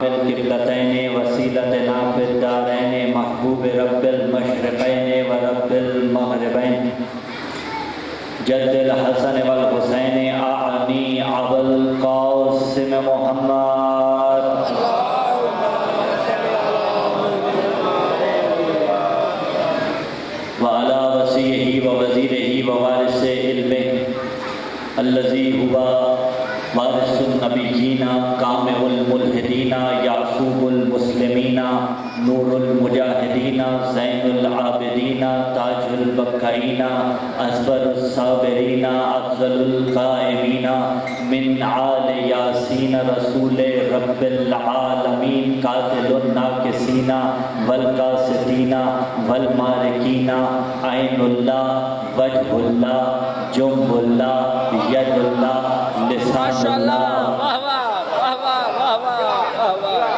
القبلتین وسیلتنا فی الدارین محبوب رب المشرقین و رب المغربین جد الحسن والحسین اعنی ابو القاسم محمد وعلی وصیہ ووزیرہ ووارث علمہ الذی هو وارث النبیین کامع الملحدین یعصوب المسلمین نور المجاہدین زین العابدین تاج البکائین اصبر الصابرین افضل القائمین من آل یاسین رسول رب العالمین قاتل الناکسین والقاسدین والمارکین عین اللہ وجہ اللہ جنب اللہ ید اللہ لسان اللہ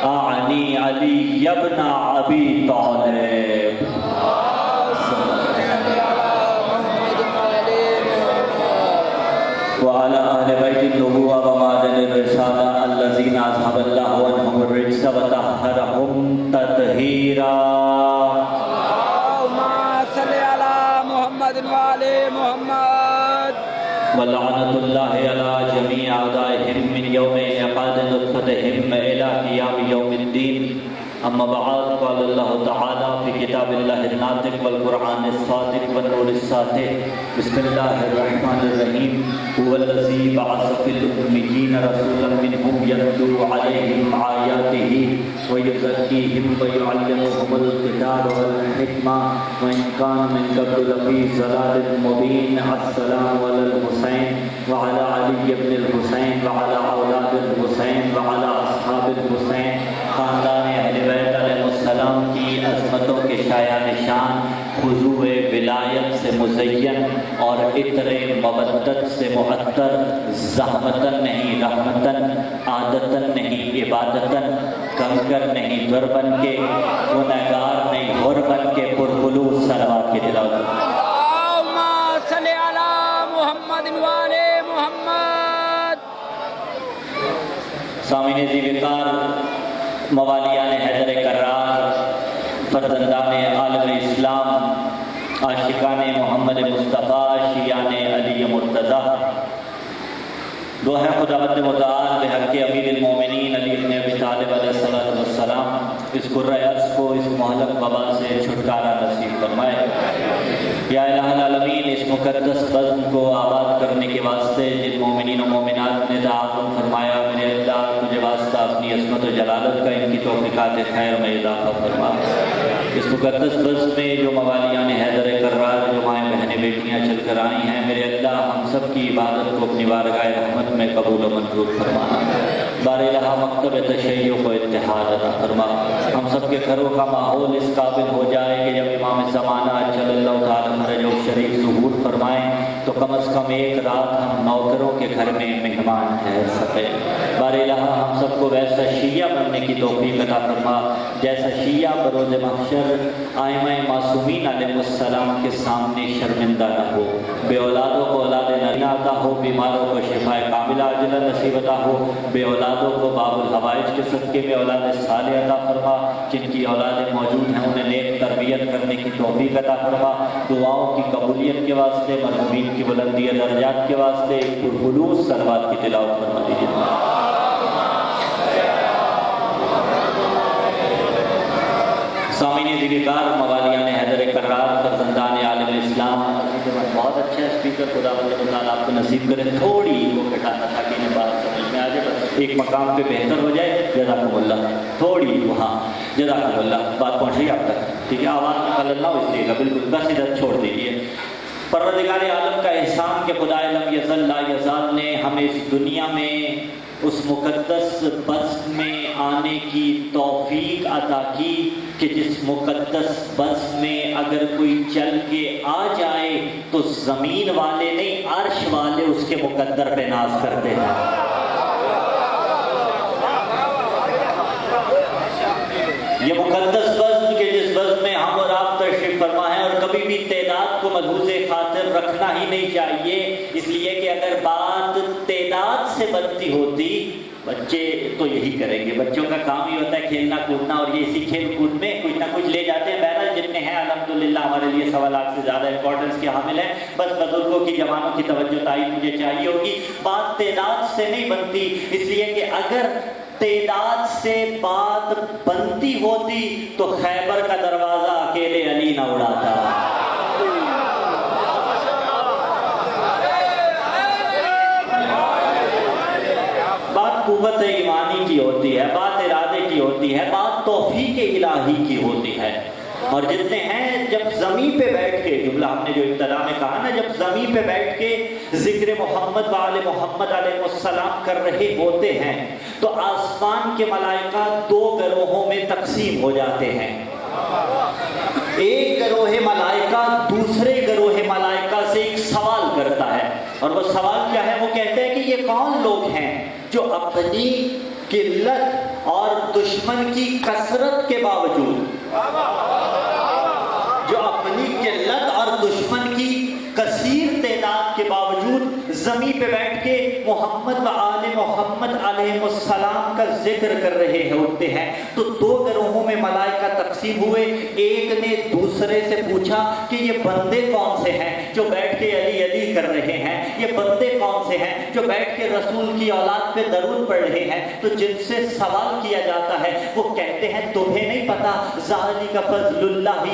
اعنی علی ابن ابی طالب وعلى اہل بیت النبوۃ ومعدن الرسالہ الذین اذهب اللہ عنہم الرجس وطہرہم تطہیرا اللهم صل على محمد وعلى محمد ولعنت اللہ علی جمیع اعدائهم من یوم انعقاد نطفتهم الى قیام یوم الدین اما بعد قال اللہ تعالی فی کتاب اللہ الناطق والقرآن الصادق والنور الساطع بسم اللہ الرحمن الرحیم هو الذی بعث فی الأمیین رسولا منهم یتلو علیہم آیاتہ ویزکیہم ویعلمهم الکتاب والحکمہ وإن كان من قبل لفی ضلال مبین السلام علی الحسین وعلى علی بن الحسین وعلى اولاد الحسین وعلى اصحاب الحسین خاندان اہل بیت علیہ السلام کی عظمتوں کے شایع نشان خضوع ولایت سے مزین اور عطر مودت سے معطر زحمتن نہیں رحمتن عادتن نہیں عبادتن کنکر نہیں در بن کے گنہگار نہیں غر بن کے پرخلوص صلوات کی تلاوت اللهم صل على محمد وعلى محمد سامعین ذی وقار موالیان حیدر کرار فرزندان عالم اسلام عاشقان محمد مصطفیٰ شیعان علی مرتضیٰ دو ہے خداوند متعال بحق امیر المومنین علی بن ابی طالب علیہ السلام اس قرۂ عرض کو اس مہلک وبا سے چھٹکارا نصیب فرمائے یا الہ العالمین اس مقدس بزم کو آباد کرنے کے واسطے جن مومنین و مومنات نے تعاون فرمایا میرے اللہ تجھے واسطہ اپنی عظمت و جلالت کا ان کی توفیقات خیر میں اضافہ فرما اس مقدس بزم میں جو موالیان حیدر کرار جو مائیں بہنیں بیٹیاں چل کر آئی ہیں میرے اللہ ہم سب کی عبادت کو اپنی بارگاہ رحمت میں قبول و منظور فرمانا بار الہ مکتب تشیع کو اتحاد عطا فرما ہم سب کے گھروں کا ماحول اس قابل ہو جائے کہ جب امام زمانہ صلی اللہ تعالیٰ فرج و شریف ظہور فرمائیں تو کم از کم ایک رات ہم نوکروں کے گھر میں مہمان ٹھہر سکے بار الہ ہم سب کو ویسا شیعہ بننے کی توفیق عطا فرما جیسا شیعہ بروز محشر آئمہ معصومین علیہ السلام کے سامنے شرمندہ نہ ہو بے اولادوں کو اولاد نرینہ عطا ہو بیماروں کو شفا کاملہ عاجلہ نصیب عطا ہو بے اولادوں کو باب الحوائج کے صدقے میں اولاد صالح عطا فرما جن کی اولادیں موجود ہیں انہیں نیک تربیت کرنے کی توفیق عطا فرما دعاؤں کی قبولیت کے واسطے مرحومین کی بلندی درجات کے واسطے پرخلوص صلوات کی تلاوت فرما دیجیے سامعین ذی وقار موالیان حیدر کرار فرزندان عالم اسلام بہت اچھا اسپیکر خداوند تعالیٰ آپ کو نصیب کرے تھوڑی وہ گھٹانا تاکہ انہیں بات سمجھ میں آ جائے بس ایک مقام پہ بہتر ہو جائے جزاکم اللہ تھوڑی وہاں جزاکم اللہ بات پہنچ رہی آپ تک ٹھیک ہے آواز میں خلل نہ ہو اس لیے بالکل بس ادھر چھوڑ دیجیے پروردگار عالم کا احسان کہ خدا لم یزل لا یزال نے ہمیں اس دنیا میں اس مقدس بزم میں آنے کی توفیق عطا کی کہ جس مقدس بزم میں اگر کوئی چل کے آ جائے تو زمین والے نہیں عرش والے اس کے مقدر پہ ناز کرتے ہیں یہ مقدس بزم کہ جس بزم میں ہم اور آپ تشریف فرما ہے اور کبھی بھی تعداد کو ملحوظ خاطر رکھنا ہی نہیں چاہیے اس لیے کہ اگر بات تعداد سے بنتی ہوتی بچے تو یہی کریں گے، بچوں کا کام ہی ہوتا ہے کھیلنا کودنا، اور یہ اسی کھیل کود میں کچھ نہ کچھ لے جاتے ہیں۔ بہرحال جتنے ہیں الحمدللہ ہمارے لیے 1.25 سے زیادہ امپورٹنس کے حامل ہیں۔ بس بزرگوں کی جوانوں کی توجہ تائید مجھے چاہیے ہوگی۔ بات تعداد سے نہیں بنتی، اس لیے کہ اگر تعداد سے بات بنتی ہوتی تو خیبر کا دروازہ اکیلے علی نہ اڑاتا۔ بات قوت ایمانی کی ہوتی ہے، بات ارادے کی ہوتی ہے، بات توفیق الہی کی ہوتی ہے۔ اور جتنے ہیں جب زمین پہ بیٹھ کے، جملہ ہم نے جو ابتدا میں کہا نا، جب زمین پہ بیٹھ کے ذکر محمد و آل محمد علیہ السلام کر رہے ہوتے ہیں تو آسمان کے ملائکہ 2 گروہوں میں تقسیم ہو جاتے ہیں۔ ایک گروہ ملائکہ دوسرے گروہ ملائکہ سے ایک سوال کرتا ہے، اور وہ سوال کیا ہے؟ وہ کہتے ہیں کہ یہ کون لوگ ہیں جو اپنی قلت اور دشمن کی کثرت کے باوجود، جو اپنی قلت اور دشمن کی کثیر تعداد کے باوجود زمین پہ بیٹھ کے محمد و آل محمد علیہ السلام کا ذکر کر رہے ہوتے ہیں۔ تو 2 گروہوں میں ملائکہ تقسیم ہوئے۔ ایک نے دوسرے سے پوچھا کہ یہ بندے کون سے ہیں جو بیٹھ کے علی علی کر رہے ہیں؟ یہ بندے کون سے ہیں جو بیٹھ کے رسول کی اولاد پہ درود پڑھ رہے ہیں؟ تو جن سے سوال کیا جاتا ہے وہ کہتے ہیں تمہیں نہیں پتا، ذالک فضل اللہ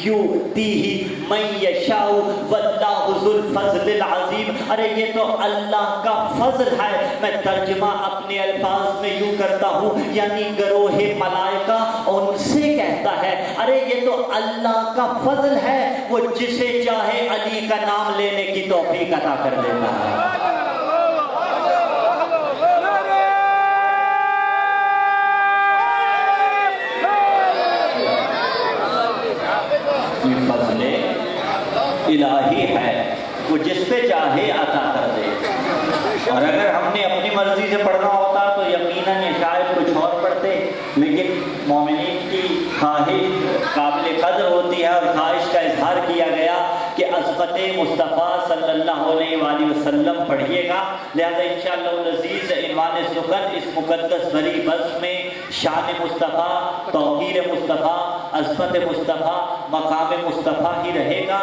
یؤتیہ من یشاء واللہ ذو الفضل العظیم۔ ارے یہ تو اللہ کا فضل ہے۔ میں ترجمہ اپنے الفاظ میں یوں کرتا ہوں، یعنی گروہ ملائکہ ان سے کہتا ہے ارے یہ تو اللہ کا فضل ہے، وہ جسے چاہے علی کا نام لینے کی توفیق عطا کر دیتا ہے۔ یہ فضل الہی ہے، وہ جس پہ چاہے عطا کر دے۔ اور اگر ہم نے اپنی مرضی سے پڑھنا ہوتا تو یقیناً شاید کچھ اور پڑھتے، لیکن مومنین کی خواہش قابل قدر ہوتی ہے، اور خواہش کا اظہار کیا گیا کہ عظمت مصطفیٰ صلی اللہ علیہ وآلہ وسلم پڑھیے گا۔ لہذا انشاءاللہ العزیز عنوان سخن اس مقدس بھری بس میں شان مصطفیٰ، توقیر مصطفیٰ، عظمت مصطفیٰ، مقام مصطفیٰ ہی رہے گا۔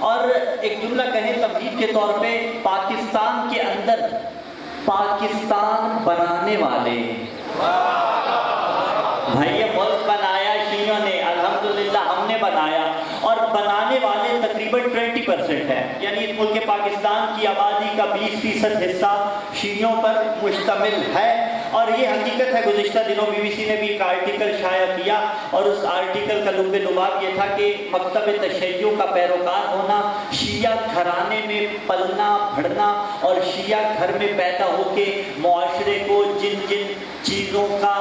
اور ایک جملہ کہیں تمہید کے طور پہ، پاکستان کے اندر پاکستان بنانے والے، بھائی یہ ملک بنایا شیعوں نے، الحمدللہ ہم نے بنایا، اور بنانے والے تقریباً 20% ہے، یعنی اس ملک پاکستان کی آبادی کا 20% حصہ شیعوں پر مشتمل ہے۔ اور یہ حقیقت ہے، گزشتہ دنوں BBC نے بھی ایک آرٹیکل شائع کیا، اور اس آرٹیکل کا لب لباب یہ تھا کہ مکتب تشیع کا پیروکار ہونا، شیعہ گھرانے میں پلنا بڑھنا، اور شیعہ گھر میں پیدا ہو کے معاشرے کو جن جن چیزوں کا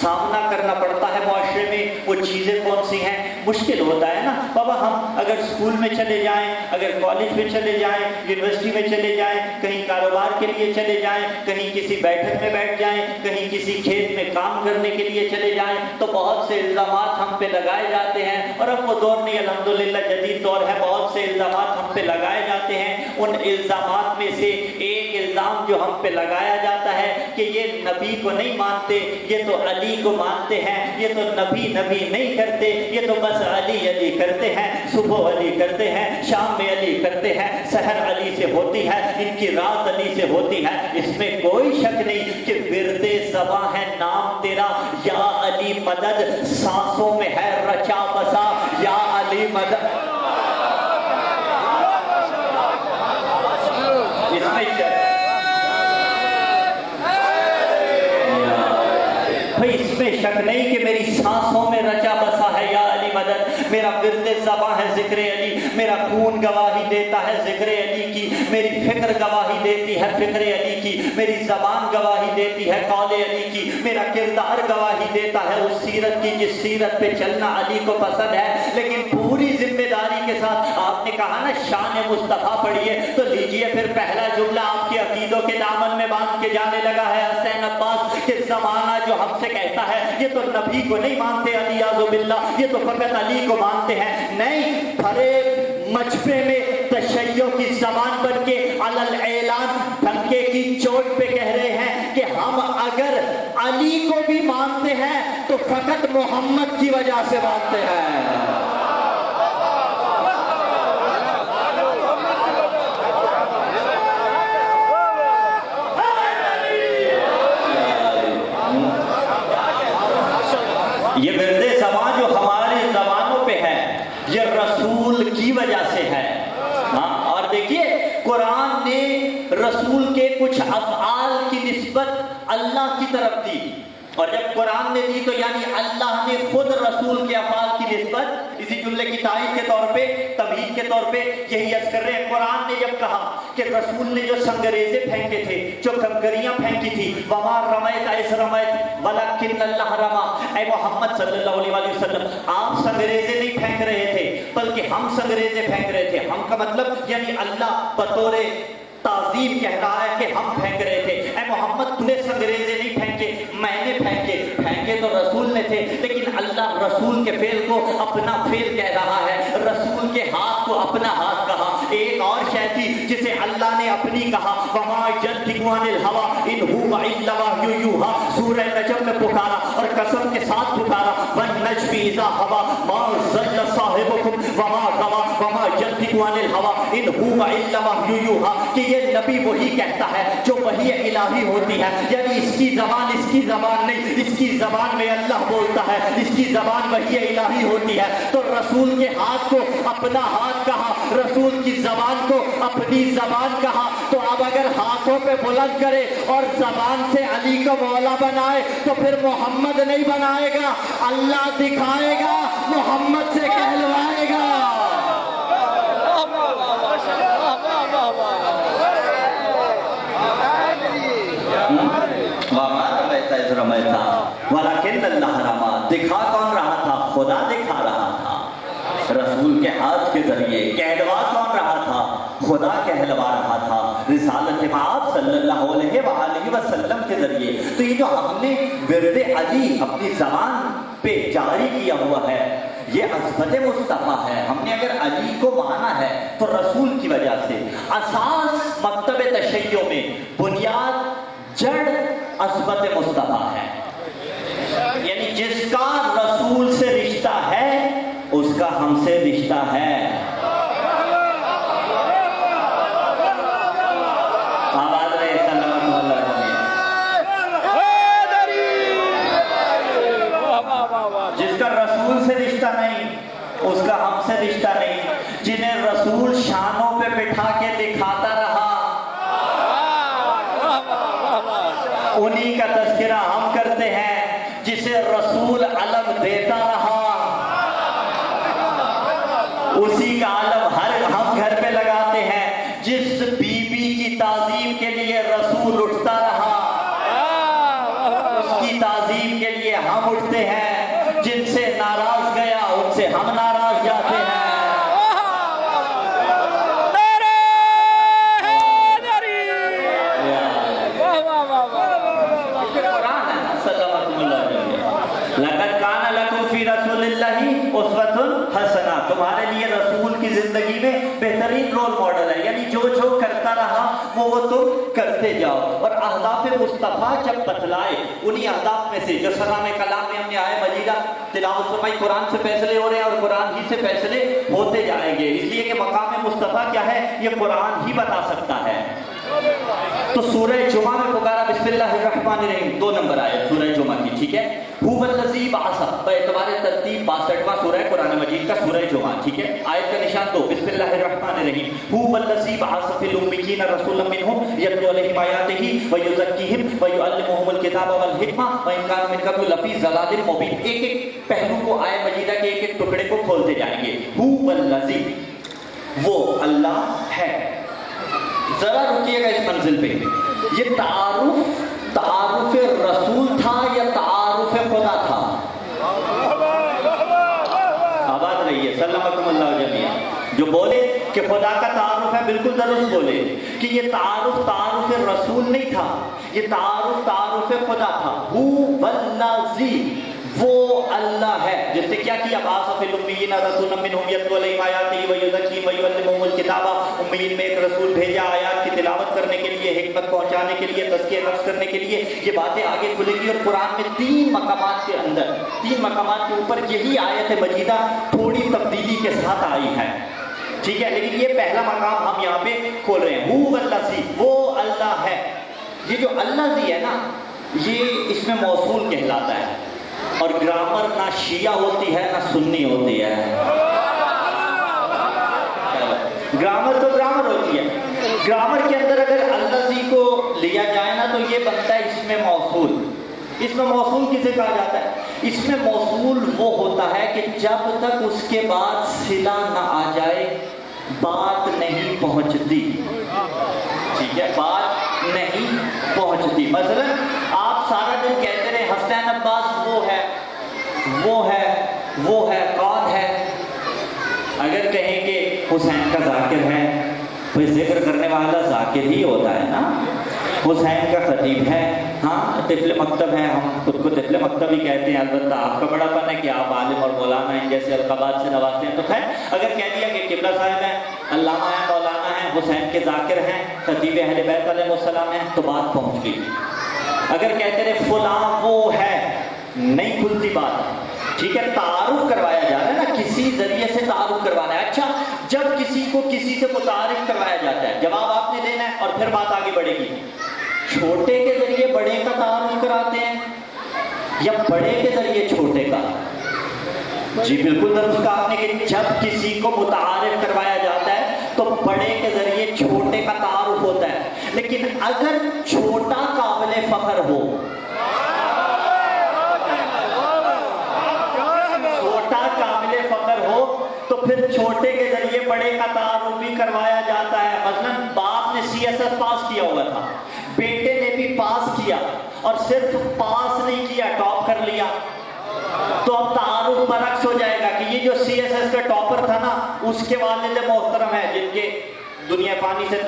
سامنا کرنا پڑتا ہے معاشرے میں، وہ چیزیں کون سی ہیں؟ مشکل ہوتا ہے نا بابا۔ ہم اگر اسکول میں چلے جائیں، اگر کالج میں چلے جائیں، یونیورسٹی میں چلے جائیں، کہیں کاروبار کے لیے چلے جائیں، کہیں کسی بیٹھک میں بیٹھ جائیں، کہیں کسی کھیت میں کام کرنے کے لیے چلے جائیں، تو بہت سے الزامات ہم پہ لگائے جاتے ہیں۔ اور اب وہ دور نہیں، الحمدللہ جدید دور ہے، بہت سے الزامات ہم پہ لگائے جاتے ہیں۔ ان الزامات میں سے ایک الزام جو ہم پہ لگایا جاتا ہے کہ یہ نبی کو نہیں مانتے، یہ تو علی کو مانتے ہیں، یہ تو نبی نہیں کرتے، یہ تو بس علی علی کرتے ہیں، صبح علی کرتے ہیں، شام میں علی کرتے ہیں، سحر علی سے ہوتی ہے، ان کی رات علی سے ہوتی ہے۔ اس میں کوئی شک نہیں کہ ورد زباں ہے نام تیرا، یا علی مدد، سانسوں میں ہے رچا بسا، یا علی مدد۔ اس میں شک نہیں کہ میری سانسوں میں رچا بسا ہے یا علی مدد۔ میرا ورد زباں ہے ذکر علی، میرا خون گواہی دیتا ہے ذکر علی کی، میری فکر گواہی دیتی ہے فکر علی کی، میری زبان گواہی دیتی ہے قول علی کی، میرا کردار گواہی دیتا ہے اس سیرت کی جس سیرت پہ چلنا علی کو پسند ہے۔ لیکن پوری ذمہ داری کے ساتھ آپ نے کہا نا شان مصطفیٰ پڑھیے، تو لیجئے پھر پہلا جملہ آپ کے عقیدوں کے دامن میں باندھ کے جانے لگا ہے حسین عباس کہ زمانہ جو ہم سے کہتا ہے یہ تو نبی کو نہیں مانتے علی اعوذ باللہ، یہ تو فقط علی کو مانتے ہیں۔ نہیں، فریب مچپے میں تشیع کی زبان بن کے علل اعلان ڈھنکے کی چوٹ پہ کہہ رہے ہیں کہ ہم اگر علی کو بھی مانتے ہیں تو فقط محمد کی وجہ سے مانتے ہیں۔ یہ ورد زبان جو ہماری زبانوں پہ ہے یہ رسول کی وجہ سے ہے۔ ہاں، اور دیکھیے قرآن نے رسول کے کچھ افعال کی نسبت اللہ کی طرف دی، اور جب قرآن نے دی تو یعنی اللہ نے خود رسول کے افعال کی نسبت اسی جملے کی تائید کے طور پہ، تمہید کے طور پہ یہی عرض کر رہے ہیں۔ قرآن نے جب کہا کہ رسول نے جو سنگریزے پھینکے تھے، جو کنکریاں پھینکی تھی، وما رمیت اذ رمیت ولکن اللہ رما، اے محمد صلی اللہ علیہ وسلم آپ سنگریزے نہیں پھینک رہے تھے بلکہ ہم سنگریزے پھینک رہے تھے۔ ہم کا مطلب یعنی اللہ بطور تعظیم کہہ رہا ہے کہ ہم پھینک رہے تھے۔ اے محمد تو نے سنگریزے نہیں پھینکے، میں نے پھینکے تو رسول نے تھے، لیکن اللہ رسول کے فعل کو اپنا فعل کہہ رہا ہے، رسول کے ہاتھ کو اپنا ہاتھ کہا۔ ایک اور شے تھی جسے اللہ نے اپنی کہا، وما ينطق عن الهوى ان هو الا وحی یوحی، سورہ نجم میں پکارا اور قسم کے ساتھ پکارا، والنجم اذا هوى ما ضل صاحبكم وما غوى وما ينطق عن الهوى ان هو الا وحی یوحی، کہ یہ نبی وہی کہتا ہے جو وحی الہی ہوتی ہے، یعنی اس کی زبان نہیں، اس کی زبان میں اللہ بولتا ہے، اس کی زبان وحی الہی ہوتی ہے۔ تو رسول کے ہاتھ کو اپنا ہاتھ کہا، رسول کی زبان کو اپنی زبان کہا، تو اب اگر ہاتھوں پہ بلند کرے اور زبان سے علی کو مولا بنائے تو پھر محمد نہیں بنائے گا، اللہ دکھائے گا، محمد سے کہلوائے گا۔ ولیکن اللہ رما، دکھا کون رہا تھا؟ خدا دکھا رہا تھا رسول کے ہاتھ کے ذریعے۔ کہلوا کون رہا تھا؟ خدا کہلوا رہا تھا رسالت مآب صلی اللہ علیہ وآلہ وسلم کے ذریعے۔ تو یہ جو ہم نے ورد علی اپنی زبان پہ جاری کیا ہوا ہے یہ عصمت مصطفیٰ ہے۔ ہم نے اگر علی کو مانا ہے تو رسول کی وجہ سے۔ اساس مکتب تشیع میں بنیاد جڑ عصمت مصطفیٰ ہے، یعنی جس کا رسول سے رشتہ ہے اس کا ہم سے رشتہ ہے۔ آواز رہے سلام اللہ علیہ۔ جس کا رسول سے رشتہ نہیں اس کا ہم سے رشتہ نہیں۔ جنہیں رسول شانوں پہ بٹھا کے دکھاتا رہا انہی کا تذکرہ ہم کرتے ہیں، جسے رسول علم دیتا رہا اسی کا علم ہم گھر پہ لگاتے ہیں۔ جس بی بی کی تعظیم کے لیے رسول اٹھتا رہا اس کی تعظیم کے لیے ہم اٹھتے ہیں۔ جن سے ناراض گیا ان سے ہم ناراض جاتے ہیں۔ لقد کان لکم فی رسول اللہ اسوۃ حسنہ، تمہارے لیے رسول کی زندگی میں بہترین رول ماڈل ہے، یعنی جو کرتا رہا وہ تم کرتے جاؤ۔ اور اہداف مصطفیٰ جب بتلائے انہی اہداف میں سے جو سلام کلام میں ہم نے آئے مجیدہ تلاوت فرمائی، قرآن سے فیصلے ہو رہے ہیں اور قرآن ہی سے فیصلے ہوتے جائیں گے، اس لیے کہ مقام مصطفیٰ کیا ہے یہ قرآن ہی بتا سکتا ہے۔ تو سورہ جمعہ میں پکارا بسم اللہ الرحمن الرحیم، 2 نمبر آیت سورہ جمعہ کی، ٹھیک ہے۔ هو الذی بعث، باعتبار ترتیب 62واں سورہ قرآن مجید کا سورہ جمعہ، ٹھیک ہے۔ آیت کا نشان 2، بسم اللہ الرحمن الرحیم۔ هو الذی بعث فی الامیین رسولا منهم یتلو علیہم آیاتہ ویزکیہم ویعلمہم الکتاب والحکمہ وان کانوا من قبل لفی ضلال مبین۔ ایک ایک پہلو کو آیت مجیدہ کے ایک ایک ٹکڑے کو کھولتے جائیں گے۔ هو الذی، وہ اللہ ہے۔ ذرا رکیے گا اس منزل پہ، یہ تعارف رسول تھا یا تعارف خدا تھا؟ آباد رہیے سلامکم اللہ جمیعا۔ جو بولے کہ خدا کا تعارف ہے بالکل درست بولے کہ یہ تعارف رسول نہیں تھا، یہ تعارف خدا تھا۔ هو والذی وہ اللہ ہے جس نے کیا کیا، بعث فی الامیین رسولا منہم یتلو علیہم آیاتہ ویزکیہم ویعلمہم الکتاب، امیین میں ایک رسول بھیجا آیات کی تلاوت کرنے کے لیے، حکمت پہنچانے کے لیے، تزکیہ نفس کرنے کے لیے. یہ باتیں آگے کھلیں گی. اور قرآن میں 3 مقامات کے اندر، 3 مقامات کے اوپر یہی آیت مجیدہ تھوڑی تبدیلی کے ساتھ آئی ہے. ٹھیک ہے، لیکن یہ پہلا مقام ہم یہاں پہ کھول رہے ہیں. هو الذی، وہ اللہ ہے. یہ جو اللہ ہے نا، یہ اس میں موصول کہلاتا ہے. اور گرامر نہ شیعہ ہوتی ہے نہ سنی ہوتی ہے. گرامر تو گرامر ہوتی ہے. گرامر کے اندر اگر الذی کو لیا جائے نا تو یہ بنتا ہے اس میں موصول. اس میں موصول کسے کہا جاتا ہے؟ اس میں موصول وہ ہوتا ہے کہ جب تک اس کے بعد صلہ نہ آ جائے بات نہیں پہنچتی. ٹھیک ہے، بات نہیں پہنچتی. مثلا آپ سارا دن کہتے رہے حسین عباس وہ ہے وہ ہے وہ ہے، کون ہے؟ اگر کہیں کہ حسین کا ذاکر ہے، کوئی ذکر کرنے والا ذاکر ہی ہوتا ہے نا. حسین کا خطیب ہے، ہاں طفل مکتب ہے، ہم خود کو طفل مکتب ہی کہتے ہیں. البتہ آپ کا بڑا پن ہے کہ آپ عالم اور مولانا ہیں جیسے القابات سے نوازتے ہیں. تو خیر اگر کہہ دیا کہ قبلہ صاحب ہیں، علامہ ہیں، مولانا ہیں، حسین کے ذاکر ہیں، خطیب اہل بیت علیہ السلام ہیں، تو بات پہنچ گئی. اگر کہتے رہے فلاں وہ ہے، نہیں کھلتی بات. ٹھیک ہے، تعارف کروایا جا رہا ہے نا، کسی ذریعے سے تعارف کروانا ہے. اچھا، جب کسی کو کسی سے متعارف کروایا جاتا ہے، جواب آپ نے دینا ہے اور پھر بات آگے بڑھے گی. چھوٹے کے ذریعے بڑے کا تعارف کراتے ہیں یا بڑے کے ذریعے چھوٹے کا؟ جی بالکل درست کہا آپ نے کہ جب کسی کو متعارف کروایا جاتا ہے تو بڑے کے ذریعے چھوٹے کا تعارف ہوتا ہے. لیکن اگر چھوٹا قابل فخر ہو، چھوٹا قابل فخر ہو تو پھر چھوٹے کے ذریعے بڑے کا تعارف بھی کروایا جاتا ہے. مثلا باپ نے CSS پاس کیا ہوا تھا، بیٹے نے بھی پاس کیا، اور صرف پاس نہیں کیا، ٹاپ کر لیا، تو اب تعارف برعکس ہو جائے گا کہ یہ جو CSS کا ٹاپر تھا نا، اس کے والد محترم ہیں جن کے دنیا فانی سے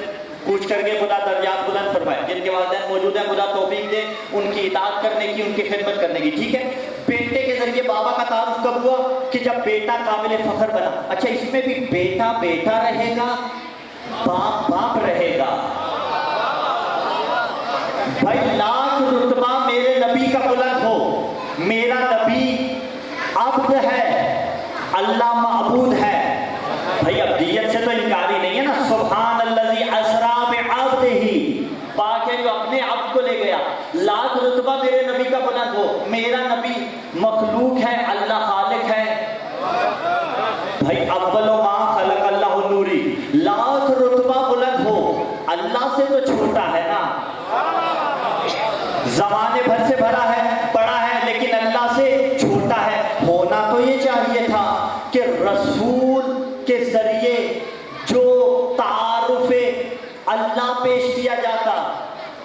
کوچ کر کے خدا درجات بلند فرمائے، جن کے والدین موجود ہیں، خدا توفیق دے ان کی اطاعت کرنے کی، ان کی خدمت کرنے کی. ٹھیک ہے، بیٹے کے ذریعے بابا کا تعارف کب ہوا؟ کہ جب بیٹا قابل فخر بنا. اچھا، اس میں بھی بیٹا بیٹا رہے گا، باپ باپ رہے گا. بھائی لاکھ رتبہ میرے نبی کا بلند ہو، میرا نبی عبد ہے، اللہ معبود ہے. بھائی عبدیت سے تو انکاری نہیں ہے نا. سبحان الذی اسریٰ بعبدہ، پاک ہے جو اپنے عبد کو لے گیا. لاکھ رتبہ میرے نبی کا بلند ہو، میرا نبی مخلوق ہے، اللہ خالق ہے. بھائی اول ما خلق اللہ نوری، لاکھ رتبہ بلند ہو، اللہ سے تو چھوٹا ہے نا. زمانے بھر سے بھرا ہے، بڑا ہے، لیکن اللہ سے چھوٹا ہے. ہونا تو یہ چاہیے تھا کہ رسول کے ذریعے جو تعارف اللہ پیش کیا جاتا،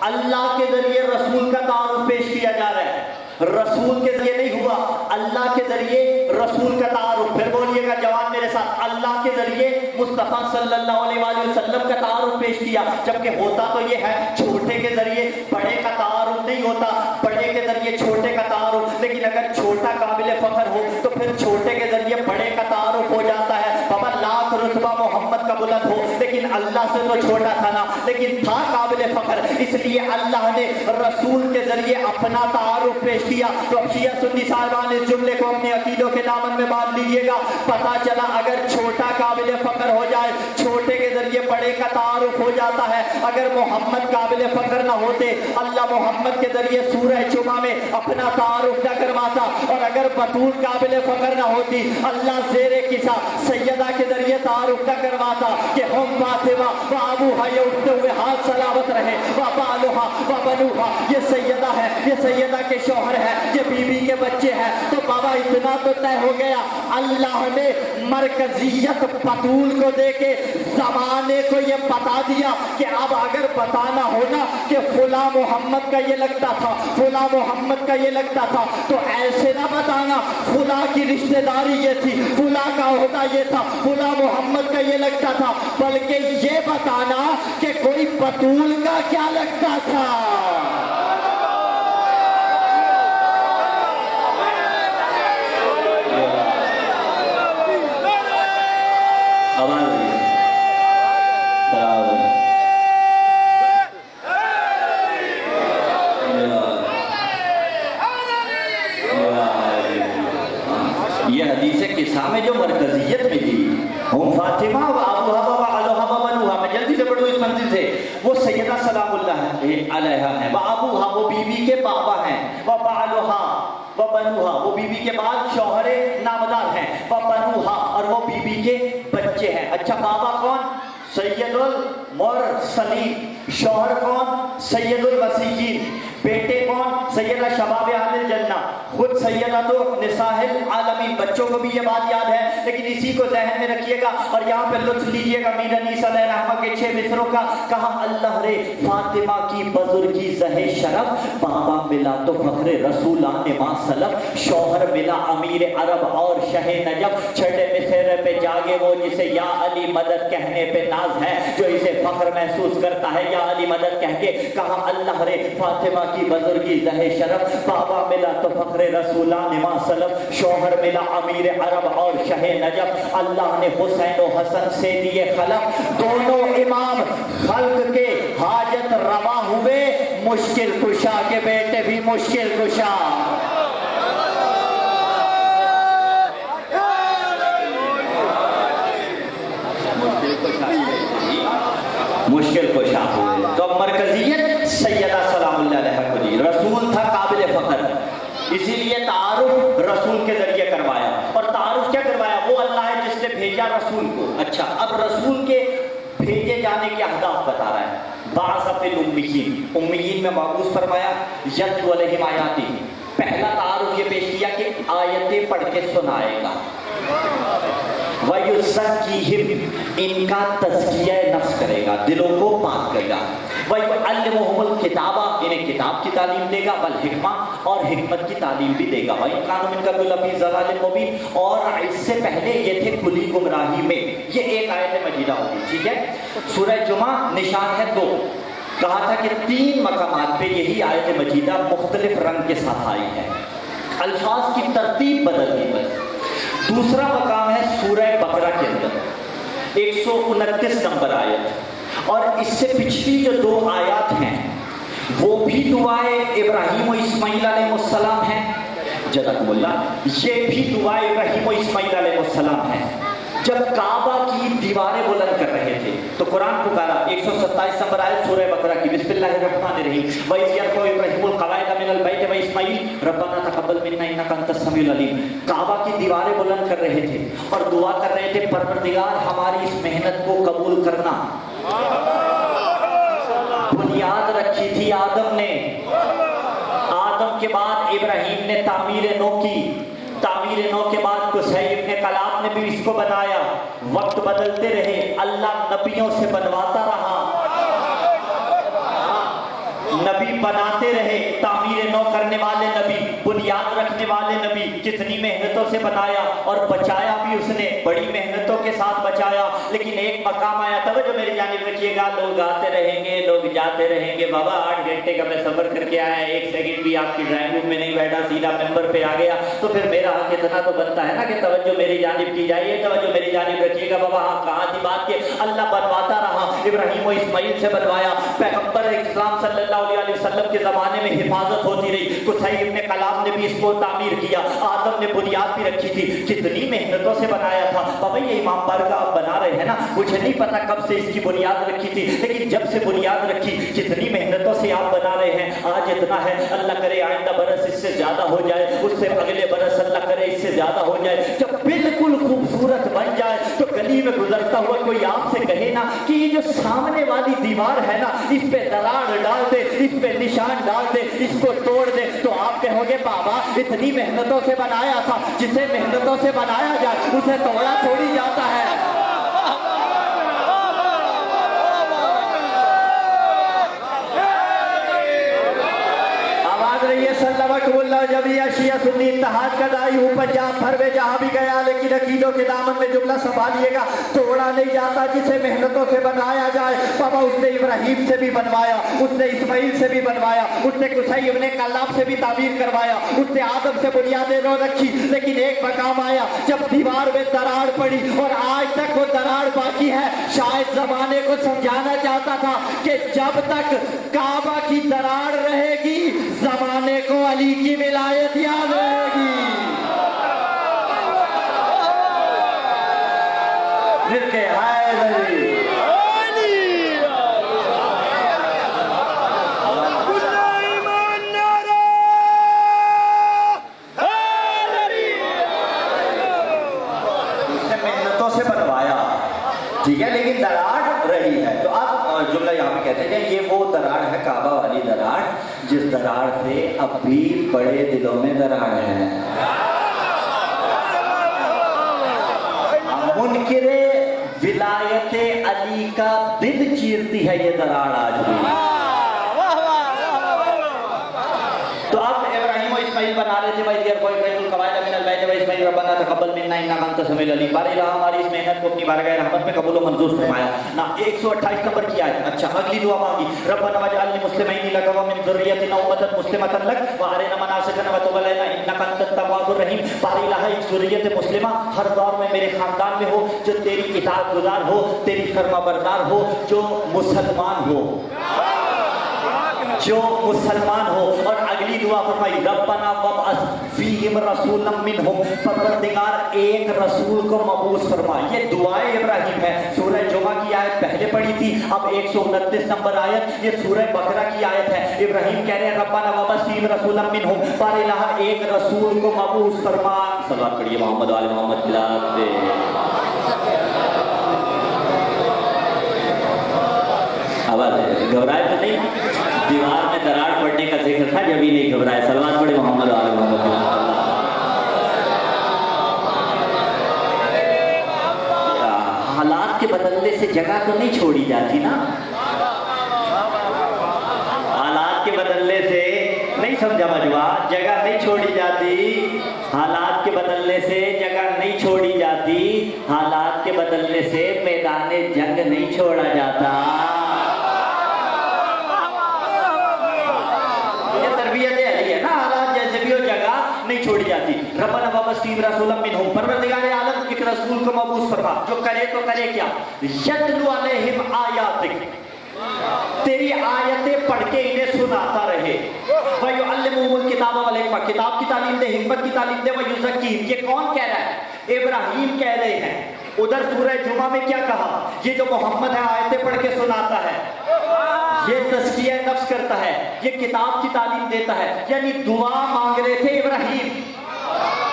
اللہ کے ذریعے رسول کا تعارف پیش کیا جا رہا ہے. رسول کے ذریعے نہیں ہوا، اللہ کے ذریعے رسول کا تعارف. پھر بولیے گا جوان میرے ساتھ، اللہ کے ذریعے مصطفیٰ صلی اللہ علیہ وآلہ وسلم کا تعارف پیش کیا. جبکہ ہوتا تو یہ ہے چھوٹے کے ذریعے بڑے کا تعارف نہیں ہوتا، بڑے کے ذریعے چھوٹے کا تعارف. لیکن اگر چھوٹا قابل فخر ہو تو پھر چھوٹے کے ذریعے بڑے کا تعارف ہو جاتا ہے. بابا لاکھ رتبہ محمد کا بلند ہو، لیکن اللہ سے تو چھوٹا تھا نا، لیکن تھا قابل فخر. اس لیے اللہ نے رسول کے ذریعے اپنا تعارف پیش کیا. تو اب شیعہ سنی صاحبان اس جملے کو اپنے عقیدوں کے دامن میں باندھ لیجیے گا. پتا چلا اگر چھوٹا قابل فخر ہو جائے، چھوٹے کے ذریعے بڑے کا تعارف ہو جاتا ہے. اگر محمد قابل فخر نہ ہوتے، اللہ محمد کے ذریعے سورہ جمعہ میں اپنا تعارف نہ کرواتا. اور اگر بطول قابل فخر نہ ہوتی، اللہ زیر قصہ سیدہ کے ذریعے تعارف نہ کرواتا کہ ہم فاطمہ و ابوہا، یہ اٹھتے ہوئے ہاتھ سلامت رہے، و بالوہا و بنوہا، یہ سیدہ ہے، یہ سیدہ کے شوہر ہے، یہ بیوی کے بچے ہیں. تو بابا اتنا تو طے ہو گیا، اللہ نے مرکزیت بطول کو دے کے زمانے کو یہ بتا دیا کہ اب اگر بتانا ہونا کہ فلاں محمد کا یہ لگتا تھا، فلاں محمد کا یہ لگتا تھا، تو ایسے نہ بتانا فلاں کی رشتہ داری یہ تھی، فلاں کا عہدہ یہ تھا، فلاں محمد کا یہ لگتا تھا، بلکہ یہ بتانا کہ کوئی بطول کا کیا لگتا تھا. یہ حدیث قصہ میں جو مرکزیت ملی ہم فاطمہ و ابوہا و بعلہا و بنوہا، میں جلدی سے پڑھوں اس منزل سے، وہ سیدہ سلام اللہ علیہا ہیں، و ابوہا وہ بیوی کے بابا ہیں، و بعلہا و بنوہا وہ بیوی کے بعد شوہر نامدار ہیں، و بنوہا اور وہ بیوی کے بچے ہیں۔ اچھا بابا کون؟ سید المرسلین۔ شوہر کون؟ سید المسیحین۔ بیٹے کون؟ سیدہ شباب اہل الجنہ، خود سیدہ تو نساء العالمین۔ بچوں کو بھی یہ بات یاد ہے، لیکن اسی کو ذہن میں رکھیے گا اور یہاں پہ لطف لیجیے گا میر انیس علیہ الرحمہ کے 6 مصروں کا۔ کہا اللہ رے فاطمہ کی بزرگی زہ شرف، بابا ملا تو فخر رسولان ما سلف، شوہر ملا امیر عرب اور شہ نجف، چھٹے مصرے پہ جاگے وہ جسے یا علی مدد کہنے پہ ناز ہے، جو اسے فخر محسوس کرتا ہے یا علی مدد کہہ کے۔ کہا اللہ رے فاطمہ کی بزرگی زہ شرف، بابا ملا تو فخر رسولان ما سلف، شوہر ملا امیر عرب اور شہ نجف، اللہ نے حسین و حسن سے دیے خلف، دونوں امام خلق کے حاجت روا ہوئے، مشکل کشا کے بیٹے بھی مشکل کشا۔ مشکل کشا ہوئے۔ تو مرکزیت سیدہ سلام اللہ علیہ کو دی، رسول تھا قابل فخر، اسی لیے تعارف رسول کے ذریعے کروایا۔ اور تعارف کیا کروایا؟ وہ اللہ ہے جس نے بھیجا رسول کو۔ اچھا اب رسول کے بھیجے جانے کے اہداف بتا رہا ہے۔ بعث فی الامیین، امیین میں مبعوث فرمایا، یتلو علیہم آیاتہ، پہلا تعارف یہ پیش کیا کہ آیتیں پڑھ کے سنائے گا، وَيُزَكِّيهِمْ، ان کا تزکیہ نفس کرے گا، دلوں کو پاک کرے گا، وَيُعَلِّمُهُمُ الْكِتَابَ، انہیں کتاب کی تعلیم دے گا، وَالْحِکْمَہ، اور حکمت کی تعلیم بھی دے گا، وَإِن كَانُوا مِن قَبْلُ لَفِي ضَلَالٍ مُبِينٍ، اور اس سے پہلے یہ تھے کھلی گمراہی میں۔ یہ ایک آیت مجیدہ ہوگی، ٹھیک ہے۔ سورہ جمعہ نشان ہے 2، کہا تھا کہ 3 مقامات پہ یہی آیت مجیدہ مختلف رنگ کے ساتھ آئی ہے، الفاظ کی ترتیب بدل گئی بس۔ دوسرا مقام ہے سورہ بقرہ کے اندر 129 نمبر آیت، اور اس سے پچھلی جو 2 آیات ہیں وہ بھی دعائے ابراہیم و اسماعیل علیہ السلام ہیں، جزاکم اللہ، یہ بھی دعائے ابراہیم و اسماعیل علیہ السلام ہیں۔ جب کعبہ کی دیواریں بلند کر رہے تھے تو قرآن پکارا، 127 نمبر آیت سورہ بقرہ کی، بسم اللہ الرحمن الرحیم، وَإِذْ يَرْفَعُ إِبْرَاهِيمُ الْقَوَاعِدَ مِنَ الْبَيْتِ وَإِسْمَاعِيلُ رَبَّنَا تَقَبَّلْ مِنَّا إِنَّكَ أَنْتَ السَّمِيعُ الْعَلِيمُ۔ کعبہ کی دیواریں بلند کر رہے تھے اور دعا کر رہے تھے، پروردگار ہماری اس محنت کو قبول کرنا۔ بنیاد رکھی تھی آدم نے، آدم کے بعد ابراہیم نے تعمیر نو کی، تعمیر نو کے بعد قصی ابن کلاب نے بھی اس کو بنایا۔ وقت بدلتے رہے، اللہ نبیوں سے بنواتا رہا، نبی بناتے رہے، تعمیر نو کرنے والے نبی، بنیاد رکھنے والے نبی، کتنی محنتوں سے بنایا اور بچایا بھی اس نے، بڑی محنتوں کے ساتھ بچایا۔ لیکن ایک مقام آیا، توجہ میری جانب رکھیے گا، لوگ آتے رہیں گے، لوگ جاتے رہیں گے، بابا 8 گھنٹے کا میں سفر کر کے آیا، 1 سیکنڈ بھی آپ کی ڈرائنگ روم میں نہیں بیٹھا، سیدھا ممبر پہ آ گیا، تو پھر میرا حق اتنا تو بنتا ہے نا کہ توجہ میری جانب کی جائے، توجہ میری جانب رکھیے گا۔ بابا ہاں کہاں تھی بات کہ اللہ بنواتا رہا، ابراہیم و اسماعیل سے بنوایا، پیغمبر اسلام صلی اللہ علیہ وسلم کے زمانے میں حفاظت ہوتی رہی، قصی ابن کلاب نے بھی اس کو تعمیر کیا، آدم نے بنیاد بھی رکھی تھی، کتنی محنتوں سے بنایا تھا۔ بابا یہ امام بارگاہ آپ بنا رہے ہیں نا، مجھے نہیں پتا کب سے اس کی بنیاد رکھی تھی، لیکن جب سے بنیاد رکھی کتنی محنتوں سے آپ بنا رہے ہیں، آج اتنا ہے، اللہ کرے آئندہ برس اس سے زیادہ ہو جائے، اس سے اگلے برس اللہ کرے اس سے زیادہ ہو جائے، جب بالکل خوبصورت بن جائے تو گلی میں گزرتا ہوا کوئی آپ سے کہے نا کہ یہ جو سامنے والی دیوار ہے نا، اس پہ دراڑ ڈال دے، اس پہ نشان ڈال دے، اس کو توڑ دے، تو آپ کہو گے بابا اتنی محنتوں سے بنایا تھا، جسے محنتوں سے بنایا جائے اسے توڑا تھوڑی جاتا ہے۔ اللہ جبیہ شیعہ سنی اتحاد کا دائی ہوں، پنجاب بھر میں جہاں بھی گیا، لیکن عقیدوں کے دامن میں جملہ سنبھالیے گا، توڑا نہیں جاتا، جسے محنتوں سے بنایا جائے۔ بابا اس نے ابراہیم سے بھی بنوایا، اس نے اسماعیل سے بھی بنوایا، اس نے قصی ابن کلاب سے بھی تعمیر کروایا، اس نے آدم سے بنیادیں رو رکھی، لیکن ایک مقام آیا جب دیوار میں دراڑ پڑی اور آج تک وہ دراڑ باقی ہے۔ شاید زمانے کو سمجھانا چاہتا تھا کہ جب تک کعبہ کی دراڑ رہے گی، زمانے کو علی کی ولایت یاد رہے گی۔ پھر کے حیدری محنتوں سے بنوایا، ٹھیک ہے، لیکن دراڑ رہی ہے۔ تو اب جملہ یہاں پہ کہتے ہیں کہ یہ وہ دراڑ ہے، کعبہ والی دراڑ، جس دراڑ سے اب بھی بڑے دلوں میں دراڑ ہے۔ منکر ولایت علی کا دل چیرتی ہے یہ دراڑ آج بھی۔ تو اب ابراہیم و اسماعیل بنا رہے تھے، بھائی کوئی ابراہیم القواعد من البیت و اسماعیل ربنا تقبل منا انک انت السمیع العلیم۔ بار الہ ہماری اس محنت کو اپنی بارگاہ رحمت میں قبول و منظور فرمایا۔ نا 128 نمبر کی آیت۔ اچھا اگلی دعا مانگی، ربنا واجعلنی مسلمین لک ومن ذریتنا امۃ مسلمۃ لک وارنا مناسکنا وتب علینا انک انت التواب الرحیم۔ بار الہ ایک ذریت مسلمہ ہر دور میں میرے خاندان میں ہو، جو تیری اطاعت گزار ہو، تیری فرما بردار ہو، جو مسلمان ہو، جو مسلمان ہو۔ اور اگلی دعا فرمائی، ربنا وابعث فیہم رسولا منہم، پروردگار ایک رسول کو مبعوث فرما۔ یہ دعائے ابراہیم ہے۔ سورہ جمعہ کی آیت پہلے پڑھی تھی، اب 129 نمبر آیت یہ سورہ بقرہ کی آیت ہے۔ ابراہیم کہہ رہے ہیں ربنا وابعث فیہم رسولا منہم، بار الہ ایک رسول کو مبعوث فرما۔ صلوات پڑھیے محمد آل محمد کی ذات پہ۔ آواز ہے، گھبرائے تو نہیں؟ دیوار میں دراڑ پڑنے کا ذکر تھا، جب ہی نہیں گھبرائے۔ سلوات پڑھے محمد و آل محمد۔ حالات کے بدلنے سے جگہ تو نہیں چھوڑی جاتی نا، حالات کے بدلنے سے نہیں، سمجھا مجموعہ، جگہ نہیں چھوڑی جاتی، حالات کے بدلنے سے جگہ نہیں چھوڑی جاتی، حالات کے بدلنے سے میدان جنگ نہیں چھوڑا جاتا۔ نہیں چھوڑی جاتی۔ ربنا وابعث فیہم رسولا منہم، پروردگار عالم ایک رسول کو مبعوث فرما جو کرے تو کرے کیا، یتلو علیہم آیاتک، تیری آیتیں پڑھ کے انہیں سناتا رہے، وَيُعَلِّمُهُمُ الْكِتَابَ وَالْحِکمَۃ، کتاب کی تعلیم دے، حکمت کی تعلیم دے، وَيُزَکِّیہِم۔ یہ کون کہہ رہا ہے؟ ابراہیم کہہ رہے ہیں۔ ادھر سورہ جمعہ میں کیا کہا؟ یہ جو محمد ہے آیتیں پڑھ کے سناتا ہے، یہ تزکیہ نفس کرتا ہے، یہ کتاب کی تعلیم دیتا ہے، یعنی دعا مانگ رہے تھے ابراہیم،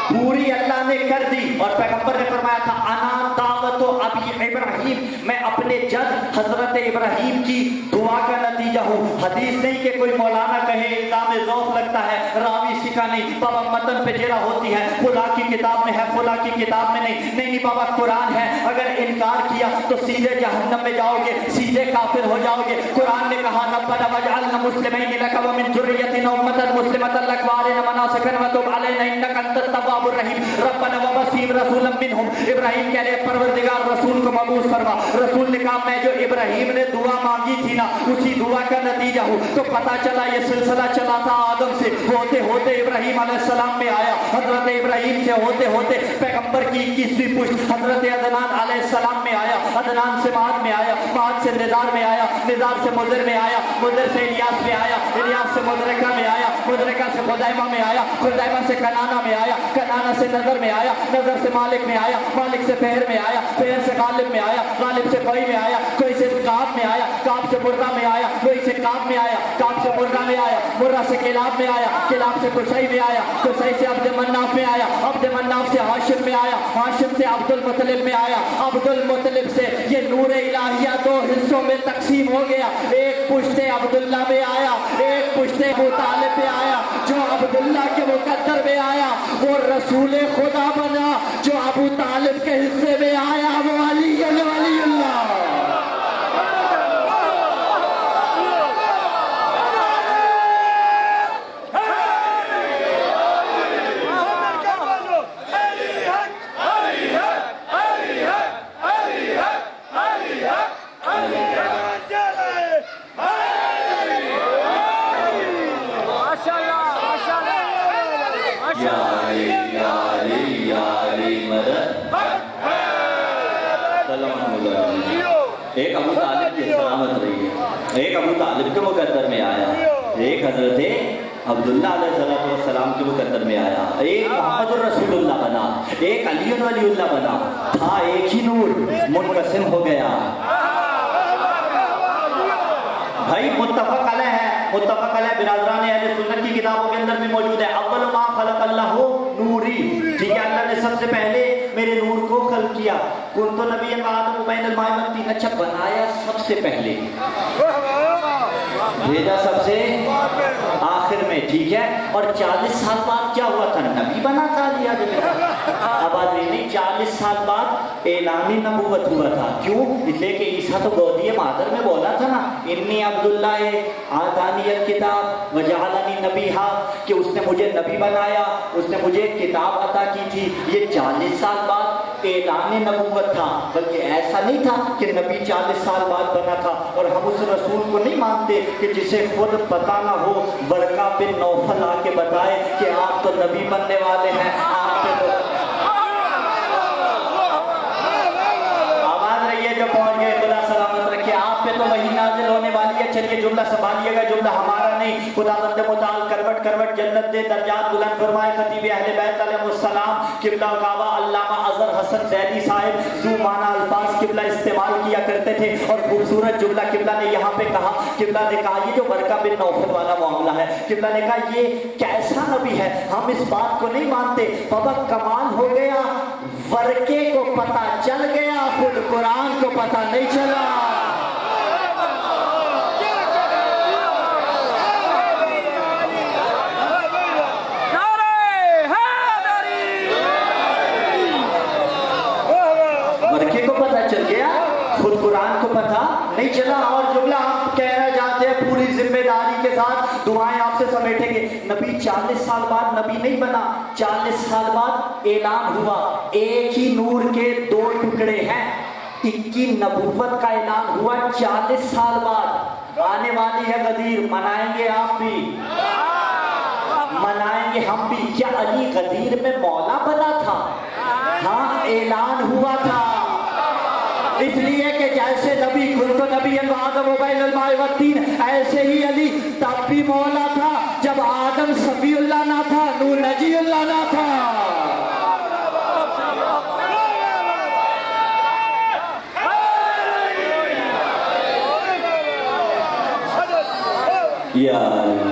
پوری اللہ نے کر دی۔ اور پیغمبر نے فرمایا تھا انا دعوت ابی ابراہیم، میں اپنے جد حضرت ابراہیم کی دعا کا نتیجہ ہوں۔ حدیث نہیں کہ کوئی مولانا کہے الزام ذوق لگتا ہے، راوی سکھا نہیں، بابا متن پہ جرا ہوتی ہے، فلاں کی کتاب میں ہے، فلاں کی کتاب میں نہیں، نہیں بابا قرآن ہے، اگر انکار کیا تو سیدھے جہنم میں جاؤ گے، سیدھے کافر ہو جاؤ گے۔ قرآن نے کہا ربنا واجعلنا مسلمین لک ومن ذریتنا امۃ مسلمۃ لک وارنا مناسکنا وتب علینا انک انت التواب الرحیم۔ ربنا وابعث فیہم رسولا منہم، ابراہیم کہہ رہے پروردگار رسول کو مبعوث فرما۔ رسول نے کہا میں جو ابراہیم نے دعا مانگی تھی نا، اسی دعا کا نتیجہ ہوں۔ تو پتہ چلا یہ سلسلہ چلا تھا آدم سے، ہوتے ہوتے ابراہیم علیہ السلام میں آیا، حضرت ابراہیم سے ہوتے ہوتے پیغمبر کی 21ویں پشت حضرت عدنان علیہ السلام میں آیا، عدنان سے معاد میں آیا، معاد سے نزار میں آیا، نزار سے مضر میں آیا، مضر سے الیاس میں آیا، الیاس سے مدرکہ میں آیا، مدرکہ سے خزیمہ میں آیا، خزیمہ سے کنانہ میں آیا، کنانہ سے نظر میں آیا، نظر سے مالک میں آیا، مالک سے فہر میں آیا، فہر سے غالب میں آیا، غالب سے کوئی میں آیا، کوئی سے کعب میں آیا، کعب سے مرہ میں آیا، کوئی سے کعب میں آیا، کعب سے مرہ میں آیا، مرہ سے کلاب میں آیا، کلاب سے قصی میں آیا، قصی سے عبد مناف میں آیا، عبد مناف سے ہاشم میں آیا، ہاشم سے عبد المطلب میں آیا، عبد المطلب سے یہ نور الہیہ دو حصوں میں تقسیم ہو گیا، ایک پشت عبداللہ میں آیا، ایک پشت ابو طالب میں آیا، جو عبداللہ کے مقدر میں آیا وہ رسول خدا بنا، جو ابو طالب کے حصے میں آیا وہ علی ولی اللہ۔ ایک ابو طالب کی سلامت رہی ہے، ایک ابو طالب کے مقدر میں آیا، ایک حضرت عبداللہ علیہ السلام کے مقدر میں آیا، ایک محمد الرسول اللہ بنا، ایک علی ولی اللہ بنا، تھا ایک ہی نور منقسم ہو گیا۔ بھائی متفق علیہ ہے، متفق علیہ برادران اہل سنت کی کتابوں کے اندر بھی موجود ہے۔ اول ما خلق اللہ نوری، ٹھیک ہے، اللہ نے سب سے پہلے میرے نور کو خلق کیا۔ کنت نبی آدم بین الماء والطین، اچھا بنایا سب سے پہلے، بھیجا سب سے آخر میں، ٹھیک ہے، اور 40 سال بعد کیا ہوا تھا؟ نبی بنا تھا علی اب نہیں 40 سال بعد اعلان نبوت ہوا تھا۔ کیوں؟ اس لیے کہ عیسیٰ تو گودی مادر میں بولا تھا نا، انی عبداللہ آتانی الکتاب وجعلنی نبیہا، کہ اس نے مجھے نبی بنایا، اس نے مجھے کتاب عطا کی تھی۔ یہ 40 سال بعد اعلان نبوت تھا، بلکہ ایسا نہیں تھا کہ نبی 40 سال بعد بنا تھا۔ اور ہم اس رسول کو نہیں مانتے کہ جسے خود پتہ نہ ہو، ورقہ بن نوفل آ کے بتائے کہ آپ تو نبی بننے والے ہیں، آپ کے آواز رہی ہے جو پہنچ گئے، خدا سلامت رکھے، آپ پہ تو وہی نازل ہونے والی ہے۔ چلیے جملہ سنبھالیے گا، جملہ ہمارا نہیں، خدا بند متعال کروٹ کروٹ جنت دے، درجات بلند فرمائے، خطیب اہل بیت علیہ السلام قبلہ کعبہ علامہ اظہر حسن زیدی صاحب ذو معنی الفاظ قبلہ استعمال کیا کرتے تھے، اور خوبصورت جملہ قبلہ نے یہاں پہ کہا، قبلہ نے کہا یہ جو ورقہ بن نوفل والا معاملہ ہے، قبلہ نے کہا یہ کیسا نبی ہے، ہم اس بات کو نہیں مانتے۔ بابا کمال ہو گیا، ورقے کو پتہ چل گیا، خود قرآن کو پتہ نہیں چلا۔ ورقے کو پتہ چل گیا، خود قرآن کو پتہ نہیں چلا۔ اور جملہ آپ کہنا چاہتے ہیں پوری ذمہ داری کے ساتھ، دعائیں آپ سے سمیٹیں گے، نبی 40 سال بعد نبی نہیں بنا، 40 سال بعد اعلان ہوا، ایک ہی نور کے 2 ٹکڑے ہیں، ان کی نبوت کا اعلان ہوا 40 سال بعد۔ آنے والی ہے غدیر، منائیں گے آپ بھی، منائیں گے ہم بھی۔ کیا علی غدیر میں مولا بنا تھا؟ ہاں، اعلان ہوا تھا، اس لیے کہ جیسے نبی کنت نبی آدم بین الماء والطین، ایسے ہی علی تب بھی مولا تھا جب آدم صفی اللہ نہ تھا، نور نجی اللہ نہ تھا۔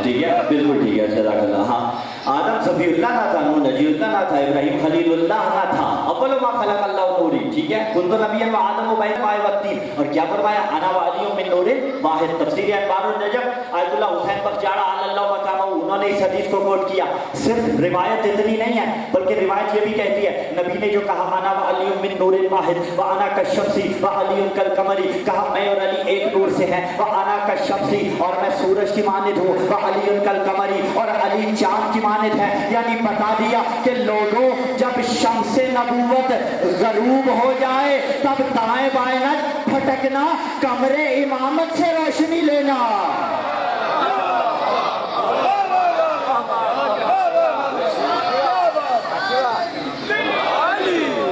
ٹھیک ہے، بالکل ٹھیک ہے، جزاک اللہ۔ ہاں، آدم صفی اللہ نہ تھا، نوح نجی اللہ نہ تھا، ابراہیم خلیل اللہ نہ تھا۔ اول ما خلق اللہ نوری، ٹھیک ہے، کنت نبی و آدم بین الماء والطین، اور کیا فرمایا؟ انا وعلی من نور واحد۔ تفسیر انوار النجم آیت اللہ حسین بخجاڑہ علی اللہ مقامہ، انہوں نے اس حدیث کو کوٹ کیا۔ صرف روایت اتنی نہیں ہے، بلکہ روایت یہ بھی کہتی ہے نبی نے جو کہا انا وعلی من نور واحد وانا کالشمس وعلی کالقمر، کہا میں اور علی ایک نور سے ہیں، وانا کالشمس، اور میں سورج کی مانند ہوں، وعلی کالقمر، اور علی چاند کی مانند ہے۔ یعنی بتا دیا کہ لوگوں جب شمس نبوت غروب ہو جائے تب دائیں بائیں نہ پھٹکنا، کمرے امامت سے روشنی لینا۔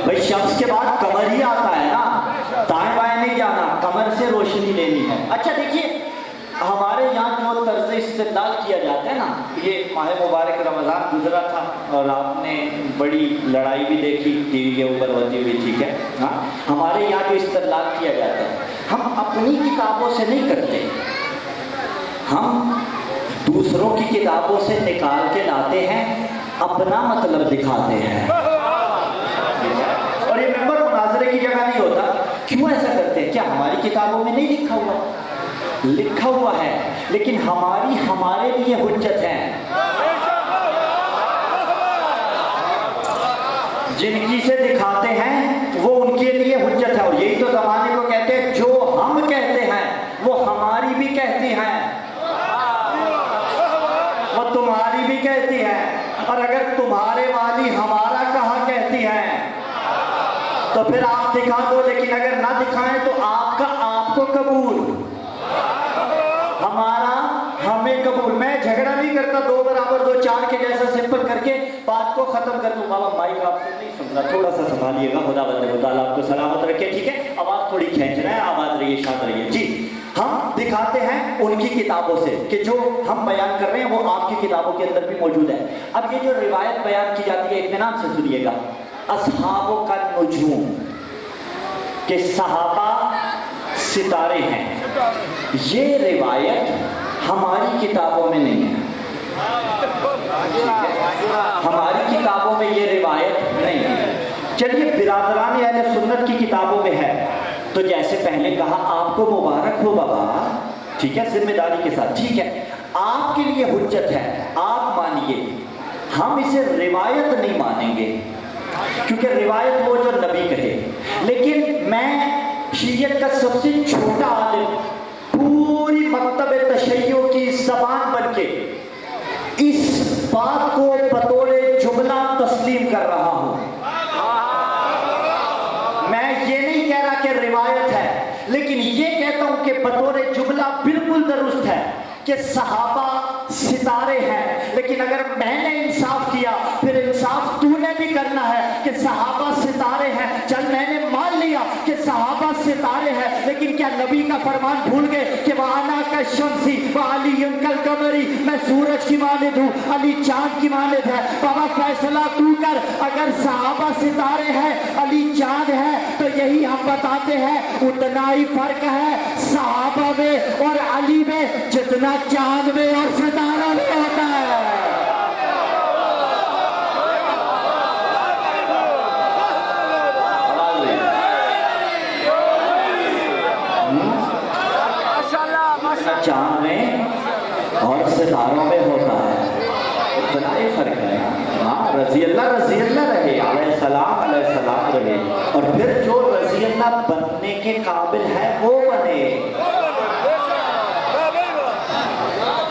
بھائی شمس کے بعد قمر ہی آتا ہے نا، دائیں بائیں نہیں جانا، قمر سے روشنی لینی ہے۔ اچھا دیکھیے، ہمارے یہاں جو طرز استدلال کیا جاتا ہے نا، یہ ماہ مبارک رمضان گزرا تھا اور آپ نے بڑی لڑائی بھی دیکھی ٹی وی کے اوپر ہوتی ہوئی، ٹھیک ہے، ہاں، ہمارے یہاں جو استدلال کیا جاتا ہے، ہم اپنی کتابوں سے نہیں کرتے، ہم دوسروں کی کتابوں سے نکال کے لاتے ہیں، اپنا مطلب دکھاتے ہیں۔ اور یہ ممبر مناظرے کی جگہ نہیں ہوتا۔ کیوں ایسا کرتے ہیں؟ کیا ہماری کتابوں میں نہیں لکھا ہوا؟ لکھا ہوا ہے، لیکن ہمارے لیے حجت ہے۔ جن کی سے دکھاتے ہیں وہ ان کے لیے حجت ہے، اور یہی تو زمانے کو کہتے ہیں جو ہم کہتے ہیں وہ ہماری بھی کہتی ہیں، وہ تمہاری بھی کہتی ہیں، اور اگر تمہارے والی ہمارا کہا کہتی ہیں تو پھر آپ دکھا دو، لیکن اگر نہ دکھائیں تو آپ کا آپ کو قبول، ہمارا ہمیں قبول۔ میں جھگڑا نہیں کرتا، 2 برابر 2 4 کے جیسا سمپل کر کے بات کو ختم کر دوں۔ بابا مائک آپ سے نہیں سن رہا، تھوڑا سا سنبھالیے گا، خدا بندے تعالیٰ آپ کو سلامت رکھے، ٹھیک ہے، آواز تھوڑی کھینچ رہا ہے، آواز رہیے، شاد رہیے جی۔ ہم دکھاتے ہیں ان کی کتابوں سے کہ جو ہم بیان کر رہے ہیں وہ آپ کی کتابوں کے اندر بھی موجود ہے۔ اب یہ جو روایت بیان کی جاتی ہے، اطمینان سے سنیے گا، اصحابوں کا نجوم، کہ صحابہ ستارے ہیں، یہ روایت ہماری کتابوں میں نہیں ہے، ہماری کتابوں میں یہ روایت نہیں ہے۔ چلیے برادران اہل سنت کی کتابوں میں ہے، تو جیسے پہلے کہا آپ کو مبارک ہو بابا، ٹھیک ہے، ذمہ داری کے ساتھ، ٹھیک ہے، آپ کے لیے حجت ہے، آپ مانیے، ہم اسے روایت نہیں مانیں گے، کیونکہ روایت وہ جو نبی کہے۔ لیکن میں شیعت کا سب سے چھوٹا عالم، پوری مکتب تشیع کی زبان بن کے اس بات کو بطور جملہ تسلیم کر رہا ہوں۔ میں یہ نہیں کہہ رہا کہ روایت ہے، لیکن یہ کہتا ہوں کہ بطور جملہ بالکل درست ہے کہ صحابہ ستارے ہیں۔ لیکن اگر میں نے انصاف کیا، پھر انصاف تو نے بھی کرنا ہے کہ صحابہ ستارے ہیں۔ چل میں نے مان لیا کہ صحابہ ستارے ہیں، لیکن کیا نبی کا فرمان بھول گئے کہ وَأَنَا كَالشَّمْسِ وَعَلِيٌّ كَالْقَمَرِ، میں سورج کی مانند ہوں، علی چاند کی مانند ہے۔ بابا فیصلہ تو کر، اگر صحابہ ستارے ہیں، علی چاند ہے، تو یہی ہم بتاتے ہیں اتنا ہی فرق ہے صحابہ میں اور علی میں جتنا چاند میں اور ستارہ میں ہوتا ہے۔ چاند میں اور ستاروں میں ہوتا ہے، اتنا ہی فرق ہے۔ ہاں، رضی اللہ رہے، علیہ السلام رہے، اور پھر جو رضی اللہ بننے کے قابل ہے وہ بنے،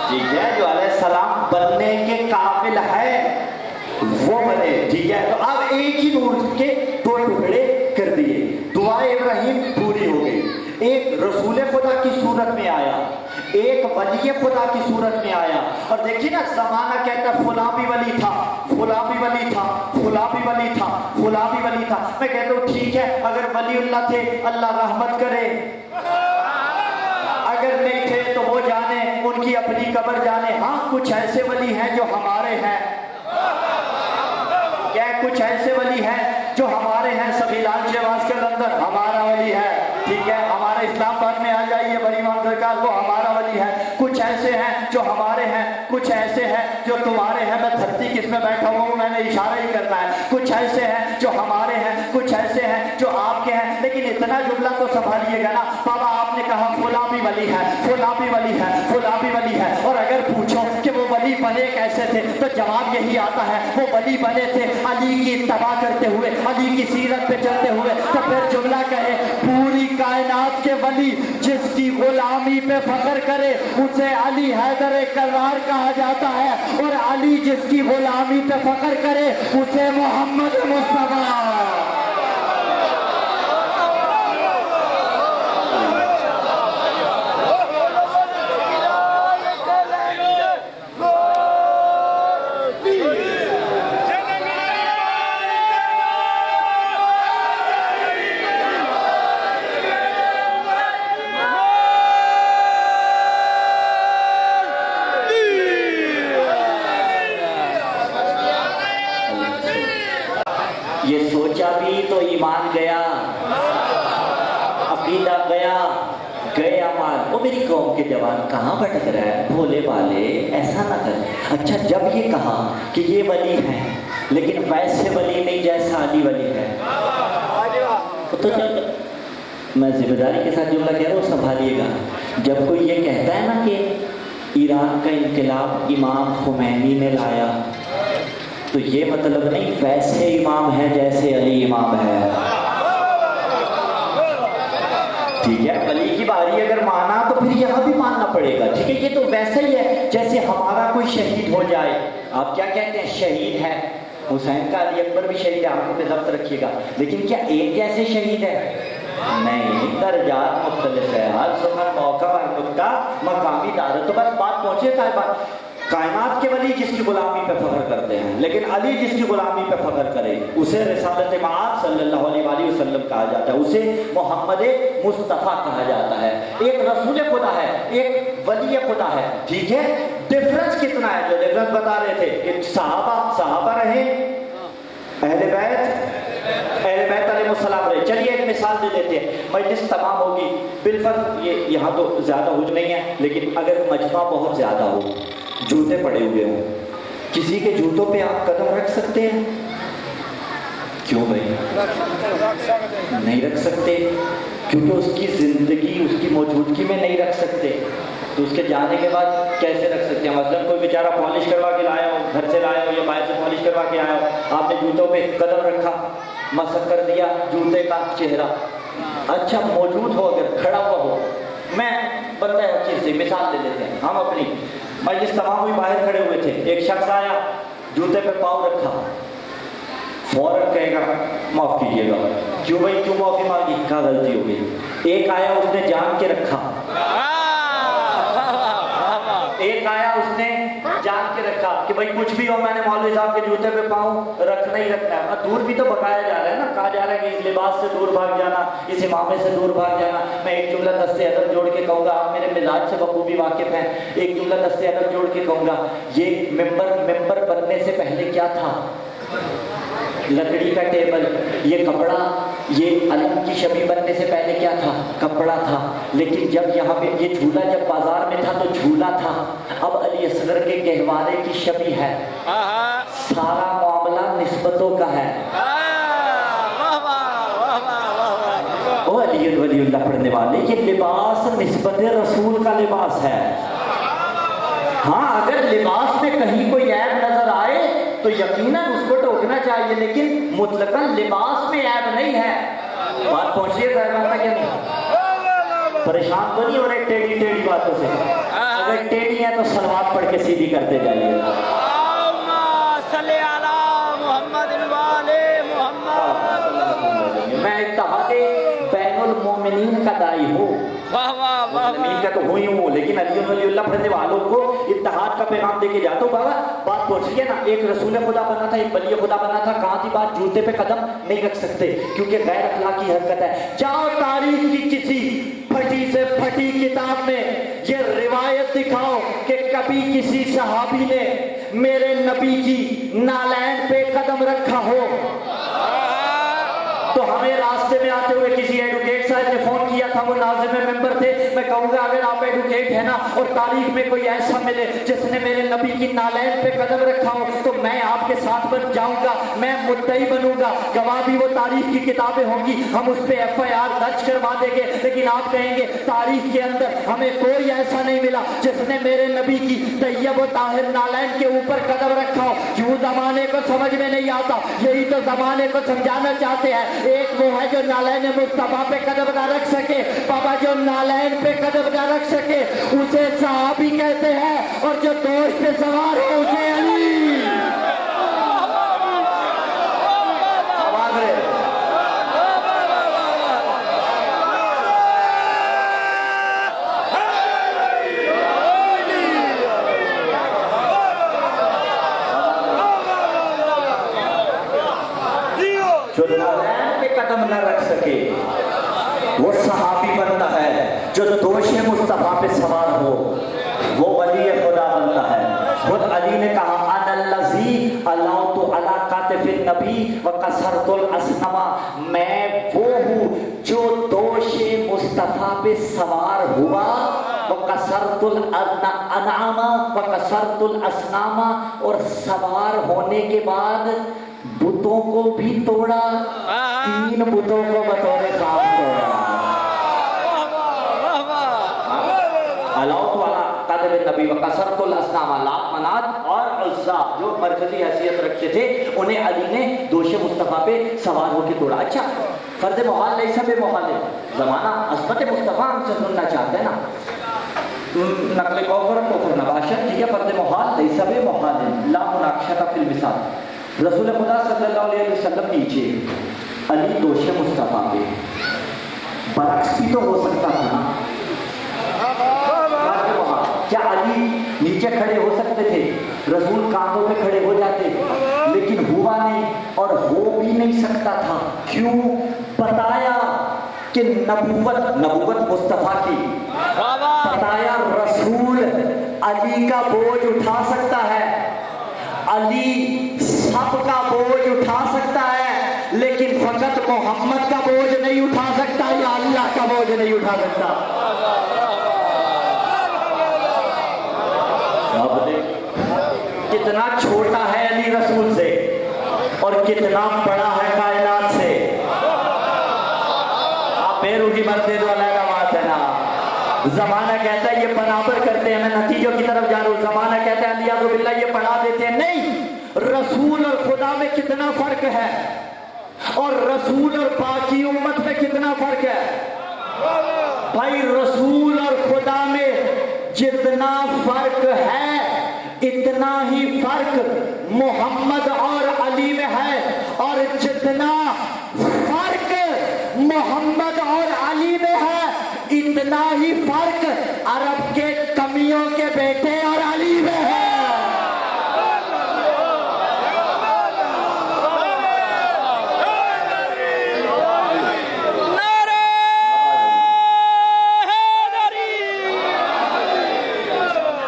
ٹھیک ہے، جو علیہ السلام بننے کے قابل ہے وہ بنے، ٹھیک ہے۔ تو اب ایک ہی نور کے دو ٹکڑے کر دیے، دعائے ابراہیم پوری ہو گئی، ایک رسول خدا کی صورت میں آیا، ایک ولی خدا کی صورت میں آیا۔ اور دیکھیے نا، زمانہ کہتا ہے فلاں بھی ولی تھا، فلاں بھی ولی تھا، فلاں بھی ولی تھا، فلاں بھی ولی تھا۔ میں کہتا ہوں ٹھیک ہے، اگر ولی اللہ تھے اللہ رحمت کرے، اگر نہیں تھے تو وہ جانے، ان کی اپنی قبر جانے۔ ہاں، کچھ ایسے ولی ہیں جو ہمارے ہیں، کیا کچھ ایسے ولی ہیں جو ہمارے ہیں، سبھی لال شہباز کے اندر ہمارا ولی ہے، ٹھیک ہے، ہمارے اسلام آباد میں آ جائیے بڑی امام سرکار، وہ ہمارا ولی ہے۔ کچھ ایسے ہیں جو ہمارے ہیں، کچھ ایسے ہیں جو تمہارے ہیں، میں دھرتی کس میں بیٹھا ہوں میں نے اشارہ ہی کرنا ہے، کچھ ایسے ہیں جو ہمارے ہیں، کچھ ایسے ہیں جو آپ کے ہیں۔ لیکن اتنا جملہ تو سنبھالیے گا نا، بابا آپ نے کہا فلاں بھی ولی ہے، فلاں بھی ولی ہے، فلاں بھی ولی ہے، اور اگر پوچھو کہ وہ ولی بنے کیسے تھے تو جواب یہی آتا ہے وہ ولی بنے تھے علی کی اتباع کرتے ہوئے، علی کی سیرت پہ چلتے ہوئے۔ تو پھر جملہ کہے پوری کائنات کے ولی جس کی غلامی پہ فخر کرے اسے علی حیدر کرار کہا جاتا ہے، اور علی جس کی غلامی پہ فخر کرے اسے محمد مصطفیٰ۔ یہ سوچا بھی تو ایمان گیا، عقیدہ گیا، گئے امان۔ وہ میری قوم کے جوان کہاں بھٹک رہا ہے، بھولے والے ایسا نہ کر۔ اچھا، جب یہ کہا کہ یہ ولی ہے لیکن ویسے ولی نہیں جیسا علی ولی ہے، تو جب میں ذمہ داری کے ساتھ جملہ کہہ رہا ہوں سنبھالیے گا، جب کوئی یہ کہتا ہے نا کہ ایران کا انقلاب امام خمینی نے لایا، تو یہ مطلب نہیں ویسے امام ہے جیسے علی امام ہے، ٹھیک ہے۔ علی کی باری اگر مانا تو پھر یہاں بھی ماننا پڑے گا، ٹھیک ہے۔ یہ تو ویسا ہی ہے جیسے ہمارا کوئی شہید ہو جائے، آپ کیا کہتے ہیں شہید ہے، حسین کا علی اکبر بھی شہید ہے، آپ پہ ضبط رکھیے گا، لیکن کیا ایک جیسے شہید ہے؟ نہیں، درجات مختلف ہے، ہر زمن موقع ہر نقطہ مقامی دار۔ تو بس بات پہنچے صاحبہ، کائنات کے ولی جس کی غلامی پہ فخر کرتے ہیں، لیکن علی جس کی غلامی پہ فخر کرے اسے رسالت معاد صلی اللہ علیہ وآلہ وسلم کہا جاتا ہے، اسے محمد مصطفیٰ کہا جاتا ہے۔ ایک رسول خدا ہے، ایک ولی خدا ہے، ٹھیک ہے۔ ڈفرنس کتنا ہے، جو ڈفرنس بتا رہے تھے کہ صحابہ رہے، اہل بیت علیہ السلام رہے. چلیے ایک مثال دے دیتے ہیں. مجلس تمام ہوگی بالفرض, یہ یہاں تو زیادہ حج نہیں ہے, لیکن اگر مجمع بہت زیادہ ہو, جوتے پڑے ہوئے ہوں, کسی کے جوتوں پہ آپ قدم رکھ سکتے ہیں؟ کیوں بھائی نہیں رکھ سکتے؟ کیونکہ اس کی زندگی, اس کی موجودگی میں نہیں رکھ سکتے, تو اس کے جانے کے بعد کیسے رکھ سکتے ہیں؟ مثلاً کوئی بیچارہ پالش کروا کے لایا ہو, گھر سے لایا ہو یا باہر سے پالش کروا کے آیا ہو, آپ نے جوتوں پہ قدم رکھا, مسح کر دیا جوتے کا چہرہ, اچھا موجود ہو, اگر کھڑا ہوا ہو, میں بندہ ہے چیز سے مثال دے دیتے ہیں ہم اپنی. مجلس تمام ہوئی, باہر کھڑے ہوئے تھے, ایک شخص آیا, جوتے پہ پاؤں رکھا, فوراً کہے گا معاف کیجیے گا. کیوں بھائی, کیوں معافی مانگی؟ کہا غلطی ہو گئی. ایک آیا اس نے جان کے رکھا, ایک آیا اس نے جان کے رکھا کہ بھائی کچھ بھی ہو, میں نے مولوی صاحب کے جوتے پہ پاؤں رکھنا ہی رکھنا ہے. دور بھی تو بکایا جا رہا ہے نا, کہا جا رہا ہے کہ اس لباس سے دور بھاگ جانا, اس امامے سے دور بھاگ جانا. میں ایک جملہ دست ادب جوڑ کے کہوں گا, آپ میرے مزاج سے بخوبی واقف ہیں, ایک جملہ دست ادب جوڑ کے کہوں گا, یہ ممبر بننے سے پہلے کیا تھا؟ لکڑی کا ٹیبل. یہ کپڑا, یہ علم کی شبی بننے سے پہلے کیا تھا؟ کپڑا تھا. لیکن جب یہاں پہ یہ جھولا جب بازار میں تھا تو جھولا تھا, اب علی اصغر کے گہوارے کی شبی ہے. سارا معاملہ نسبتوں کا ہے. او علی ولی اللہ پڑھنے والے, یہ لباس نسبت رسول کا لباس ہے. ہاں اگر لباس میں کہیں کوئی عیب نظر آئے تو یقیناً اس کو ٹوکنا چاہیے, لیکن مطلقاً لباس میں عیب نہیں ہے. بات پہنچیے صاحب کیا نہیں؟ پریشان تو نہیں ہو رہے ٹیڑھی باتوں سے؟ اگر ٹیڑھی ہے تو صلوات پڑھ کے سیدھی کرتے جائیے. میں اتحاد بین المومنین کا داعی ہوں, مسلمین کا تو ہوئی ہوں, لیکن علی ولی اللہ پڑھنے والوں کو اتحاد کا پیغام دے کے جاتا ہوں. بابا بات پہنچ گئی نا, ایک رسول خدا بنا تھا, ایک ولی خدا بنا تھا, کہاں تھی بات؟ جوتے پہ قدم نہیں رکھ سکتے کیونکہ غیر اخلاقی حرکت ہے. جاؤ تاریخ کی کسی پھٹی سے پھٹی کتاب میں یہ روایت دکھاؤ کہ کبھی کسی صحابی نے میرے نبی کی نالین پہ قدم رکھا ہو. تو ہمیں راستے میں آتے ہوئے کسی ایڈوکیٹ صاحب نے فون کیا تھا, وہ ناظم ممبر تھے. میں کہوں گا اگر آپ ایڈوکیٹ ہیں نا اور تاریخ میں کوئی ایسا ملے جس نے میرے نبی کی نالین پہ قدم رکھا ہو تو میں آپ کے ساتھ بن جاؤں گا, میں مدعی بنوں گا, گواہ بھی وہ تاریخ کی کتابیں ہوں گی, ہم اس پہ FIR درج کروا دیں گے. لیکن آپ کہیں گے تاریخ کے اندر ہمیں کوئی ایسا نہیں ملا جس نے میرے نبی کی طیب و طاہر نالین کے اوپر قدم رکھا ہو. کیوں زمانے کو سمجھ میں نہیں آتا؟ یہی تو زمانے کو سمجھانا چاہتے ہیں. ایک وہ ہے جو نالین مصطفیٰ پہ قدم نہ رکھ سکے, بابا جو نالین پہ قدم نہ رکھ سکے اسے صحابی کہتے ہیں, اور جو دوش پہ سوار ہے اسے علی. جو نالین پہ قدم نہ رکھ سکے وہ صحابی بنتا ہے, جو دوش مصطفیٰ پہ سوار ہو وہ ولی خدا بنتا ہے. خود علی نے کہا انا الذی علوت علی کتف النبی وکسرت الاسنما, میں وہ ہوں جو دوش مصطفیٰ پہ سوار ہوا, وکسرت الانعام وکسرت الاسنام, اور سوار ہونے کے بعد بتوں کو بھی توڑا, 3 بتوں کو بطور خام توڑا. علاوہ والا قدر نبی وکسرت الاسنام, لات منات اور عزا جو مرکزی حیثیت رکھتے تھے انہیں علی نے دوش مصطفیٰ پہ سوار ہو کے توڑا. اچھا فرض محال نہیں, سب محال ہے. زمانہ عصمت مصطفیٰ ہم سے سننا چاہتے ہیں نا, نقل کوفر نباشت, ٹھیک ہے, فرض محال نہیں, سب محال ہے, لا مناقشہ فی المثال. رسول خدا صلی اللہ علیہ وسلم نیچے, علی دوش مصطفیٰ پہ, برعکس بھی تو ہو سکتا تھا نا. کیا علی نیچے کھڑے ہو سکتے تھے؟ رسول کاندھوں پہ کھڑے ہو جاتے, لیکن ہوا نہیں اور ہو بھی نہیں سکتا تھا. کیوں؟ بتایا کہ نبوت مصطفیٰ کی, بتایا رسول علی کا بوجھ اٹھا سکتا ہے. علی سب کا بوجھ اٹھا سکتا ہے لیکن فقط محمد کا بوجھ نہیں اٹھا سکتا یا اللہ کا بوجھ نہیں اٹھا سکتا. اب کتنا چھوٹا ہے علی رسول سے اور کتنا بڑا ہے کائنات سے. آپ بے روحی مرتے تو علیحدہ بات ہے نا. زمانہ کہتا ہے یہ برابر کرتے ہیں, میں نتیجوں کی طرف جا رہا ہوں. زمانہ کہتا ہے علیہ باللہ یہ پڑھا دیتے ہیں. نہیں, رسول اور خدا میں کتنا فرق ہے اور رسول اور باقی امت میں کتنا فرق ہے. بھائی رسول اور خدا میں جتنا فرق ہے اتنا ہی فرق محمد اور علی میں ہے, اور جتنا فرق محمد اور علی میں ہے اتنا ہی فرق عرب کے کمیوں کے بیٹے اور علی میں ہے.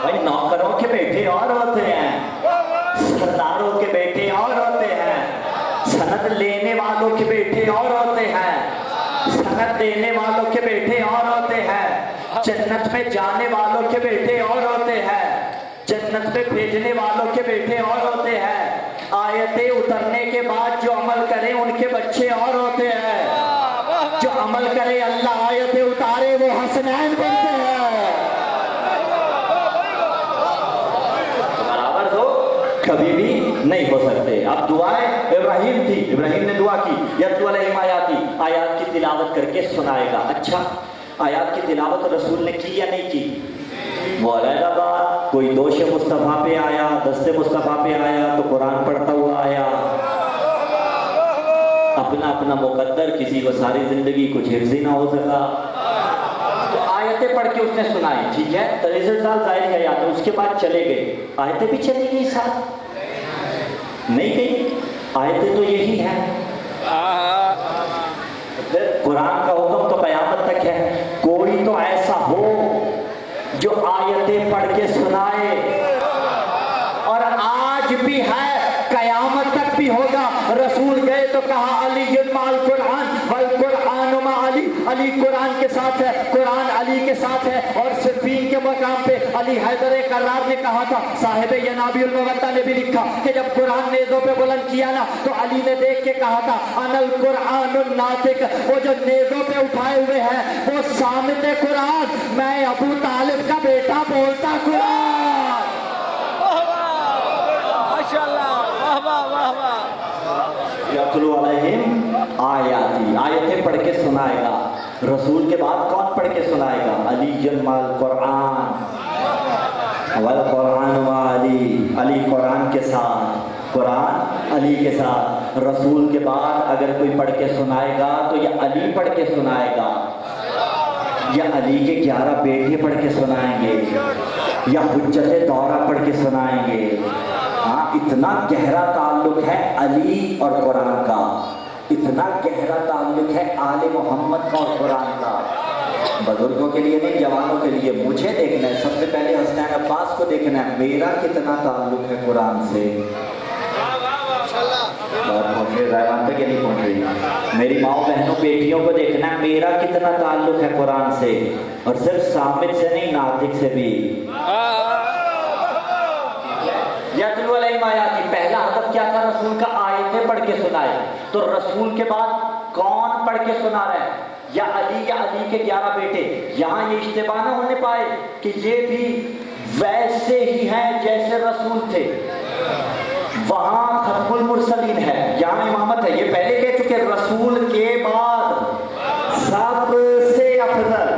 بھائی نوکروں کے بیٹے اور ہوتے ہیں, سرداروں کے بیٹے اور ہوتے ہیں, سند لینے والوں کے بیٹے اور ہوتے ہیں, سند دینے والوں کے بیٹے اور ہوتے ہیں, جنت میں جانے والوں کے بیٹے اور ہوتے ہیں, جنت میں بھیجنے والوں کے بیٹے اور ہوتے ہیں, آیتیں اترنے کے بعد جو عمل کریں ان کے بچے اور ہوتے ہیں, جو عمل کرے اللہ آیتیں اتارے وہ حسنین بنتے ہیں. برابر ہو کبھی بھی نہیں ہو سکتے. اب دعائیں ابراہیم تھی, ابراہیم نے دعا کی یتلو علیہم آیاتی, آیات کی تلاوت کر کے سنائے گا. اچھا آیات کی تلاوت رسول نے کی یا نہیں کی؟ وہ علیحدہ بات, کوئی دوش مصطفیٰ پہ آیا, دست مصطفیٰ پہ آیا تو قرآن پڑھتا ہوا آیا. اپنا اپنا مقدر, کسی کو ساری زندگی کچھ حفظ ہی نہ ہو سکا تو آیتیں پڑھ کے اس نے سنائی. ٹھیک ہے, تو رزلٹ ظاہر ہے یاد ہے. اس کے بعد چلے گئے, آیتیں بھی چلی گئی ساتھ نہیں گئی. آیتیں تو یہی ہیں. قرآن کا حکم تو قیامت تک ہے. کوئی تو ایسا ہو جو آیتیں پڑھ کے سنائے, اور آج بھی ہے, قیامت تک بھی ہوگا. رسول گئے تو کہا علی مع القرآن والقرآن مع علی, علی قرآن کے ساتھ ہے, قرآن علی کے ساتھ ہے. اور صفین کے مقام پہ علی حیدر کرار نے کہا تھا, صاحب ینابی المودہ نے بھی لکھا کہ جب قرآن نیزوں پہ بلند کیا نا تو علی نے دیکھ کے کہا تھا انا القرآن الناطق, وہ جو نیزوں پہ اٹھائے ہوئے ہیں وہ صامت قرآن, میں ابو طالب کا بیٹا بولتا قرآن. یتلو علیہم آیاتی, آیتیں پڑھ کے سنائے گا. رسول کے بعد کون پڑھ کے سنائے گا؟ علی مع القرآن والقرآن مع علی, علی قرآن کے ساتھ, قرآن علی کے ساتھ. رسول کے بعد اگر کوئی پڑھ کے سنائے گا تو یہ علی پڑھ کے سنائے گا, یا علی کے 11 بیٹے پڑھ کے سنائیں گے, یا حجت دورہ پڑھ کے سنائیں گے. ہاں, اتنا گہرا تعلق ہے علی اور قرآن کا, اتنا گہرا تعلق ہے آل محمد کا اور قرآن کا. بزرگوں کے لیے نہیں, جوانوں کے لیے. مجھے دیکھنا ہے سب سے پہلے حسنین عباس کو دیکھنا ہے, میرا کتنا تعلق ہے قرآن سے. رائوان تک یہ نہیں پہنچ رہی. میری ماؤں بہنوں بیٹیوں کو دیکھنا ہے, میرا کتنا تعلق ہے قرآن سے, اور صرف صامت سے نہیں, ناطق سے بھی. یتلو علیہم آیاتی, پہلا ہدف کیا تھا رسول کا؟ آیتیں پڑھ کے سنائے. تو رسول کے بعد کون پڑھ کے سنا رہا ہے؟ یا علی, یا علی کے 11 بیٹے. یہاں یہ اشتباہ نہ ہونے پائے کہ یہ بھی ویسے ہی ہیں جیسے رسول تھے. وہاں ختم المرسلین ہے, یہاں امامت ہے. یہ پہلے کہہ چکے رسول کے بعد سب سے افضل.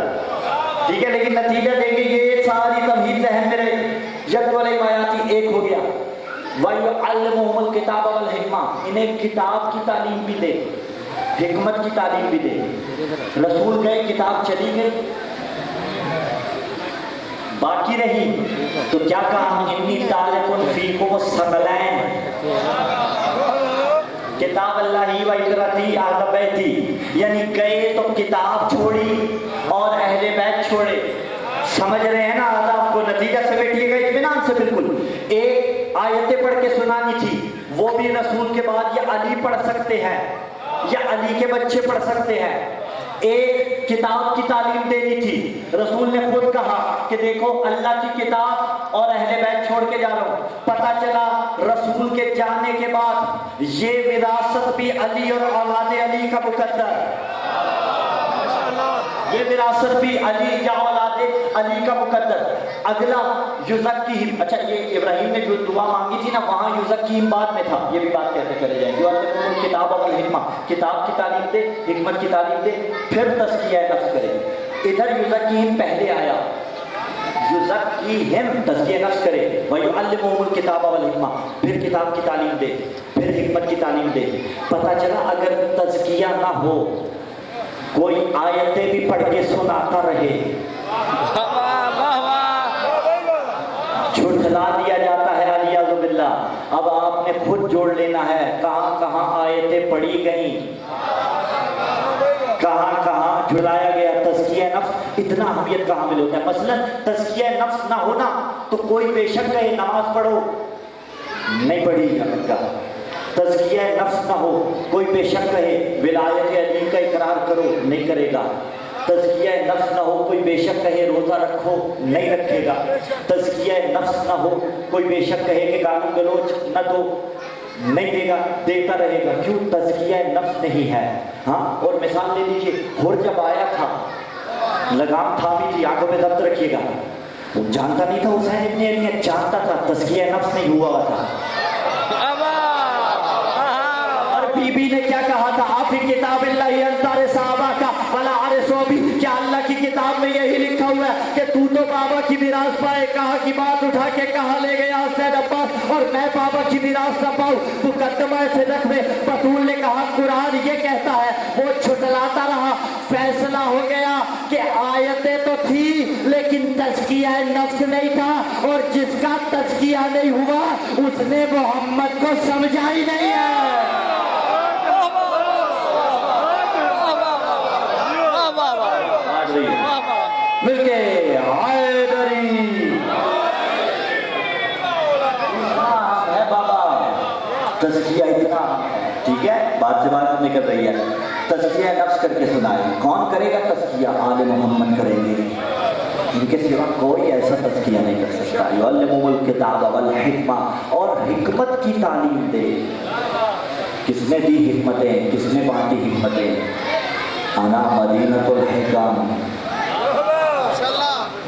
ٹھیک ہے, لیکن نتیجہ دیں گے یہ ساری تمہید ذہن میں رہے. یتلو علیہم آیاتی ایک ہو گیا. وَيُعَلِّمُهُمُ الْكِتَابَ وَالْحِکْمَةَ, انہیں کتاب کی تعلیم بھی دے, حکمت کی تعلیم بھی دے. رسول گئے, کتاب چلی گئی, باقی رہی تو کیا کہا؟ انی تارک فیکم الثقلین, کتاب اللہ و اطرتی اہل بیتی, یعنی گئے تو کتاب چھوڑی اور اہل بیت چھوڑے. سمجھ رہے ہیں نا آداب کو؟ نتیجہ سمیٹیے گا اطمینان سے. بالکل ایک آیتیں پڑھ کے سنانی تھی, وہ بھی رسول کے بعد یہ علی پڑھ سکتے ہیں یا علی کے بچے پڑھ سکتے ہیں. ایک کتاب کی تعلیم دینی تھی. رسول نے خود کہا کہ دیکھو اللہ کی کتاب اور اہل بیت چھوڑ کے جا رہا ہوں. پتہ چلا رسول کے جانے کے بعد یہ وراثت بھی علی اور اولاد علی کا مقدر، یہ وراثت بھی علی یا اولاد علی کا مقدر. اگلا یزکیہم، اچھا یہ ابراہیم نے جو دعا مانگی تھی نا وہاں یزکیہم بعد میں تھا، یہ بھی بات کہتے چلے جائیں. کتاب اور حکمہ، کتاب کی تعلیم دے، حکمت کی تعلیم دے، پھر تزکیہ نفس کرے. ادھر یزکیہم پہلے آیا، یزکیہم تزکیہ نفس کرے، وَيُعَلِّمُهُمُ الْكِتَابَ وَالْحِکْمَةَ، پھر کتاب کی تعلیم دے، پھر حکمت کی تعلیم دے. پتہ چلا اگر تزکیہ نہ ہو، کوئی آیتیں بھی پڑھ کے سناتا رہے، جھٹلا دیا جاتا ہے علیہ باللہ. اب آپ نے خود جوڑ لینا ہے کہاں کہاں آیتیں پڑھی گئیں، کہاں کہاں جھلایا گیا. تزکیہ نفس اتنا اہمیت کا حامل ہوتا ہے. مثلا تزکیہ نفس نہ ہونا تو کوئی بے شک کہے نماز پڑھو، نہیں پڑھی جا. تزکیہ نفس نہ ہو، کوئی بے شک کہے ولایت علی کا اقرار کرو، نہیں کرے گا. تزکیہ نفس نہ ہو، کوئی بے شک کہے روزہ رکھو، نہیں رکھے گا. تزکیہ نفس نہ ہو، کوئی بے شک کہے کہ گالی گلوچ نہ دو، نہیں دے گا، دیتا رہے گا. کیوں؟ تزکیہ نفس نہیں ہے. ہاں، اور مثال لے لیجیے، ہور جب آیا تھا لگام تھامی تھی، آنکھوں میں ضبط رکھیے گا. وہ جانتا نہیں تھا حسین ابن علی، جانتا تھا، تزکیہ نفس نہیں ہوا تھا. بی بی نے کیا کہا تھا؟ آپ کی کتاب اللہ انصار صحابہ کا بلا عرصو بھی، کیا اللہ کی کتاب میں یہی لکھا ہوا ہے کہ تو بابا کی میراث پائے؟ کہا کی بات اٹھا کے کہاں لے گیا حسین عباس، اور میں بابا کی میراث نہ پاؤں. مقدمہ صدق میں بطول نے کہا قرآن یہ کہتا ہے. وہ چھٹلاتا رہا. فیصلہ ہو گیا کہ آیتیں تو تھی لیکن تزکیہ نفس نہیں تھا، اور جس کا تزکیہ نہیں ہوا اس نے محمد کو سمجھا ہی نہیں ہے. مل کے حیدری ہے بابا. تزکیہ اتنا، ٹھیک ہے، بات سے بات نکل رہی ہے. تزکیہ نفس کر کے سنائے. کون کرے گا تزکیہ؟ آل محمد کریں گے، ان کے سوا کوئی ایسا تزکیہ نہیں کر سکتا. یعلمہم الکتاب والحکمہ، اور حکمت کی تعلیم دے. کس نے دی حکمتیں؟ کس نے بانٹی حکمتیں؟ انا مدینۃ الحکم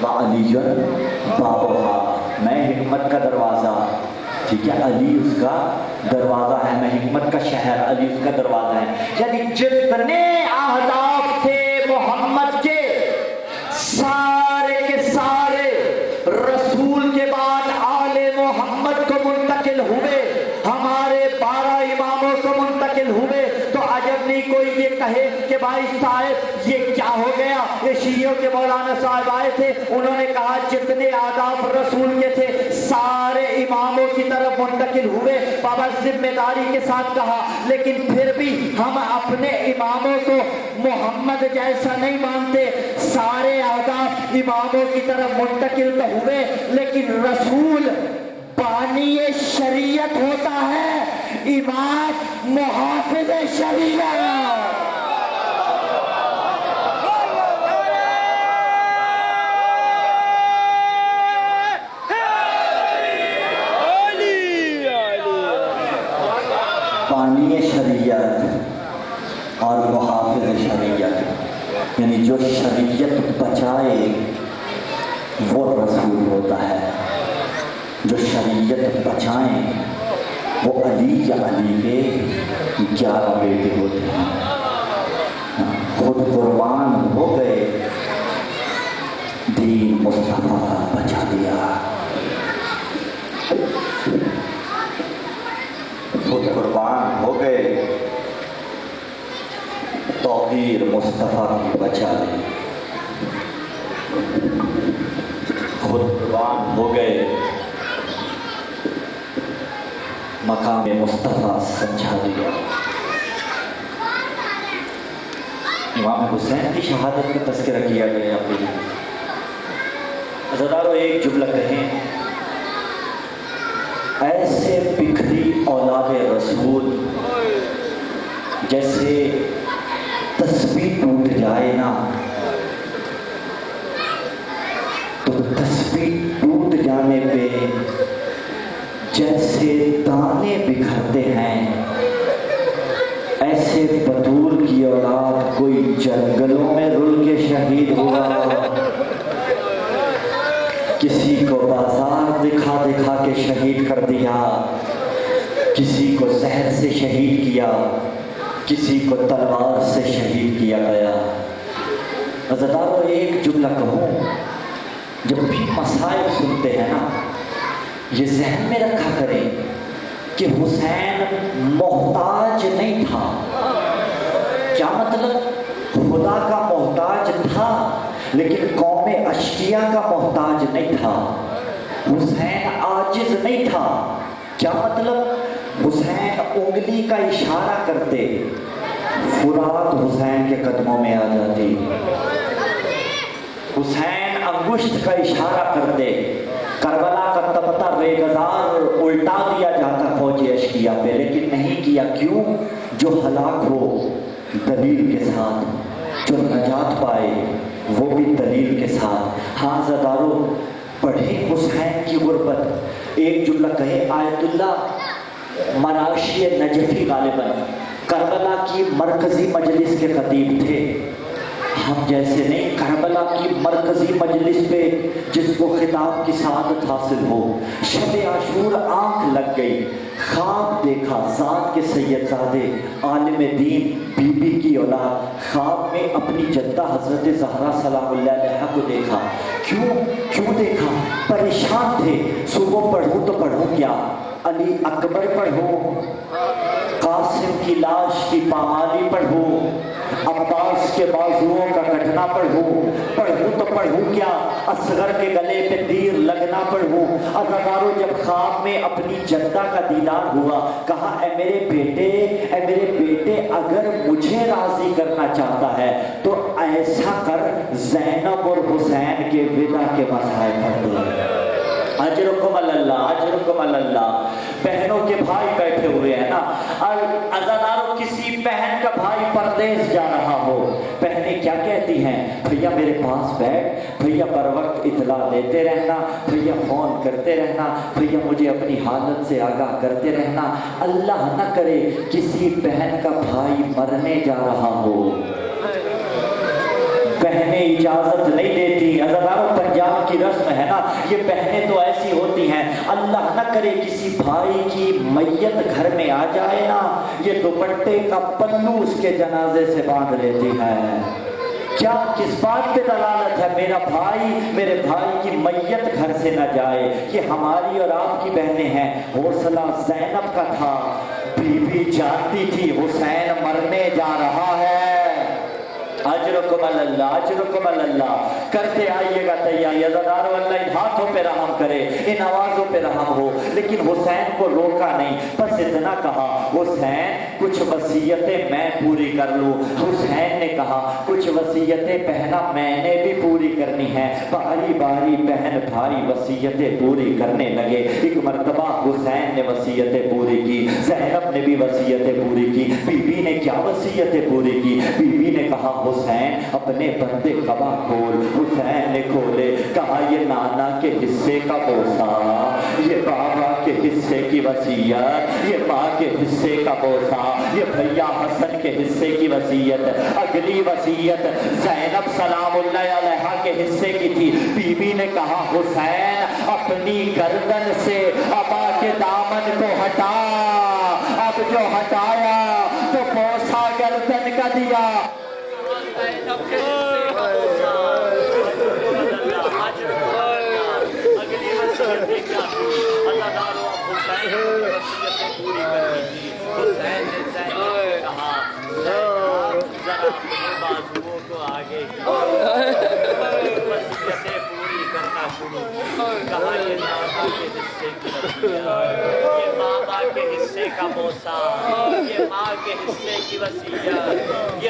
وعلی بابھا، میں حکمت کا دروازہ، ٹھیک ہے، علی اس کا دروازہ ہے. میں حکمت کا شہر، علی اس کا دروازہ ہے. یعنی جتنے اہداف تھے محمد کے، سارے کے سارے رسول کے بعد آل محمد کو منتقل ہوئے، ہمارے 12 اماموں کو منتقل ہوئے. تو عجب نہیں کوئی یہ کہے کہ بھائی صاحب یہ کیا ہو گیا. یہ شیعوں کے مولانا صاحب آئے تھے، انہوں نے کہا جتنے آداب رسول کے تھے سارے اماموں کی طرف منتقل ہوئے. بابا ذمہ داری کے ساتھ کہا، لیکن پھر بھی ہم اپنے اماموں کو محمد جیسا نہیں مانتے. سارے آداب اماموں کی طرف منتقل تو ہوئے، لیکن رسول بانی شریعت ہوتا ہے، امام محافظ شریعت. بانی شریعت اور محافظ شریعت، یعنی جو شریعت بچائے وہ رسول ہوتا ہے. جو شریعت بچائیں وہ علی یا علی کے 11 بیٹے ہوتے ہیں. خود قربان ہو گئے، دین مصطفیٰ کا بچا دیا. خود قربان ہو گئے، توقیر مصطفیٰ کی بچا دی. خود قربان ہو گئے، مقام مصطفیٰ سمجھا دیا. امام حسین کی شہادت کا تذکرہ کیا گیا. عزیزانو ایک جملہ کہیں، ایسے بکھری اولاد رسول جیسے تسبیح ٹوٹ جائے نا تو تسبیح ٹوٹ جانے پہ جیسے دانے بکھرتے ہیں، ایسے بطور کی اولاد کوئی جنگلوں میں رل کے شہید ہوا، کسی کو بازار دکھا دکھا کے شہید کر دیا، کسی کو زہر سے شہید کیا، کسی کو تلوار سے شہید کیا گیا۔ عزیزانو ایک جملہ کہوں، جب بھی مسائل سنتے ہیں نا یہ ذہن میں رکھا کریں کہ حسین محتاج نہیں تھا۔ کیا مطلب؟ خدا کا محتاج تھا لیکن قوم اشقیاء کا محتاج نہیں تھا۔ حسین عاجز نہیں تھا۔ کیا مطلب؟ حسین انگلی کا اشارہ کرتے فرات حسین کے قدموں میں آ جاتی، حسین انگشت کا اشارہ کرتے کربلا کا تپتا ریگزار الٹا دیا جاتا فوج اشقیاء پہ، لیکن نہیں کیا۔ کیوں؟ جو ہلاک ہو دلیل کے ساتھ، جو نجات پائے وہ بھی دلیل کے ساتھ۔ ہاں زدارو پڑھیں حسین کی غربت۔ ایک جملہ کہے آیت اللہ مناشی نجفی غالباً کربلا کی مرکزی مجلس کے خطیب تھے۔ ہم جیسے نہیں، کربلا کی مرکزی مجلس پہ جس کو خطاب کی سعادت حاصل ہو، شب عاشور آنکھ لگ گئی، خواب دیکھا ذات کے سید زادے عالم دین بی بی کی اولاد، خواب میں اپنی جدہ حضرت زہرا سلام اللہ علیہا کو دیکھا۔ کیوں دیکھا؟ پریشان تھے، صبح پڑھوں تو پڑھوں کیا، علی اکبر پڑھوں، قاسم کی لاش کی پامالی پڑھوں، عباس کے بازوؤں کا کٹنا پڑھوں تو پڑھوں کیا، اصغر کے گلے پہ تیر لگنا پڑھوں۔ عزیزانو جب خواب میں اپنی جدہ کا دیدار ہوا، کہا اے میرے بیٹے اگر مجھے راضی کرنا چاہتا ہے تو ایسا کر زینب اور حسین کے ودا کے مسائل پڑھ دو۔ اجرکم اللہ، اجرکم اللہ۔ بہنوں کے بھائی بیٹھے ہوئے ہیں نا، اور عزیزانو کسی بہن کا بھائی پردیس جا رہا ہو، بہنیں کیا کہتی ہیں؟ بھیا میرے پاس بیٹھ، بھیا بر وقت اطلاع دیتے رہنا، بھیا فون کرتے رہنا، بھیا مجھے اپنی حالت سے آگاہ کرتے رہنا۔ اللہ نہ کرے کسی بہن کا بھائی مرنے جا رہا ہو، بہنیں اجازت نہیں دیتی۔ عزیزانو پنجاب کی رسم ہے نا، یہ بہنیں تو ایسی ہوتی ہیں، اللہ نہ کرے کسی بھائی کی میت گھر میں آ جائے نا، یہ دوپٹے کا پلو اس کے جنازے سے باندھ لیتی ہے۔ کیا کس بات پہ دلالت ہے؟ میرے بھائی کی میت گھر سے نہ جائے۔ یہ ہماری اور آپ کی بہنیں ہیں۔ حوصلہ زینب کا تھا، بی بی جانتی تھی حسین مرنے جا رہا ہے۔ اجرکم اللہ، اجرکم اللہ۔ کرتے آئیے گا تیاری۔ عزیزانو اللہ ان ہاتھوں پہ رحم کرے، ان آوازوں پہ رحم ہو، لیکن حسین کو روکا نہیں، بس اتنا کہا حسین کچھ وصیتیں میں پوری کر لوں۔ حسین نے کہا کچھ وصیتیں بہنا میں نے بھی پوری کرنی ہیں۔ باری باری بہن بھائی وصیتیں پوری کرنے لگے۔ ایک مرتبہ حسین نے وصیتیں پوری کی، زینب نے بھی وصیتیں پوری کی۔ بی بی نے کیا وصیتیں پوری کی؟ بی بی نے کہا حسین اپنے بندے قبا کھول۔ حسین نے کھولے، کہا یہ نانا کے حصے کا بوسہ، یہ بابا کے حصے کی وصیت، یہ ماں کے حصے کا بوسہ، یہ بھیا حسن کے حصے کی وصیت۔ اگلی وصیت زینب سلام اللہ علیہا کے حصے کی تھی۔ بی بی نے کہا حسین اپنی گردن سے ابا کے دامن کو ہٹا۔ اب جو ہٹایا تو بوسہ گردن کا دیا۔ یہ بابا کے حصے کا بوسہ، یہ ماں کے حصے کی وصیت، یہ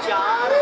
4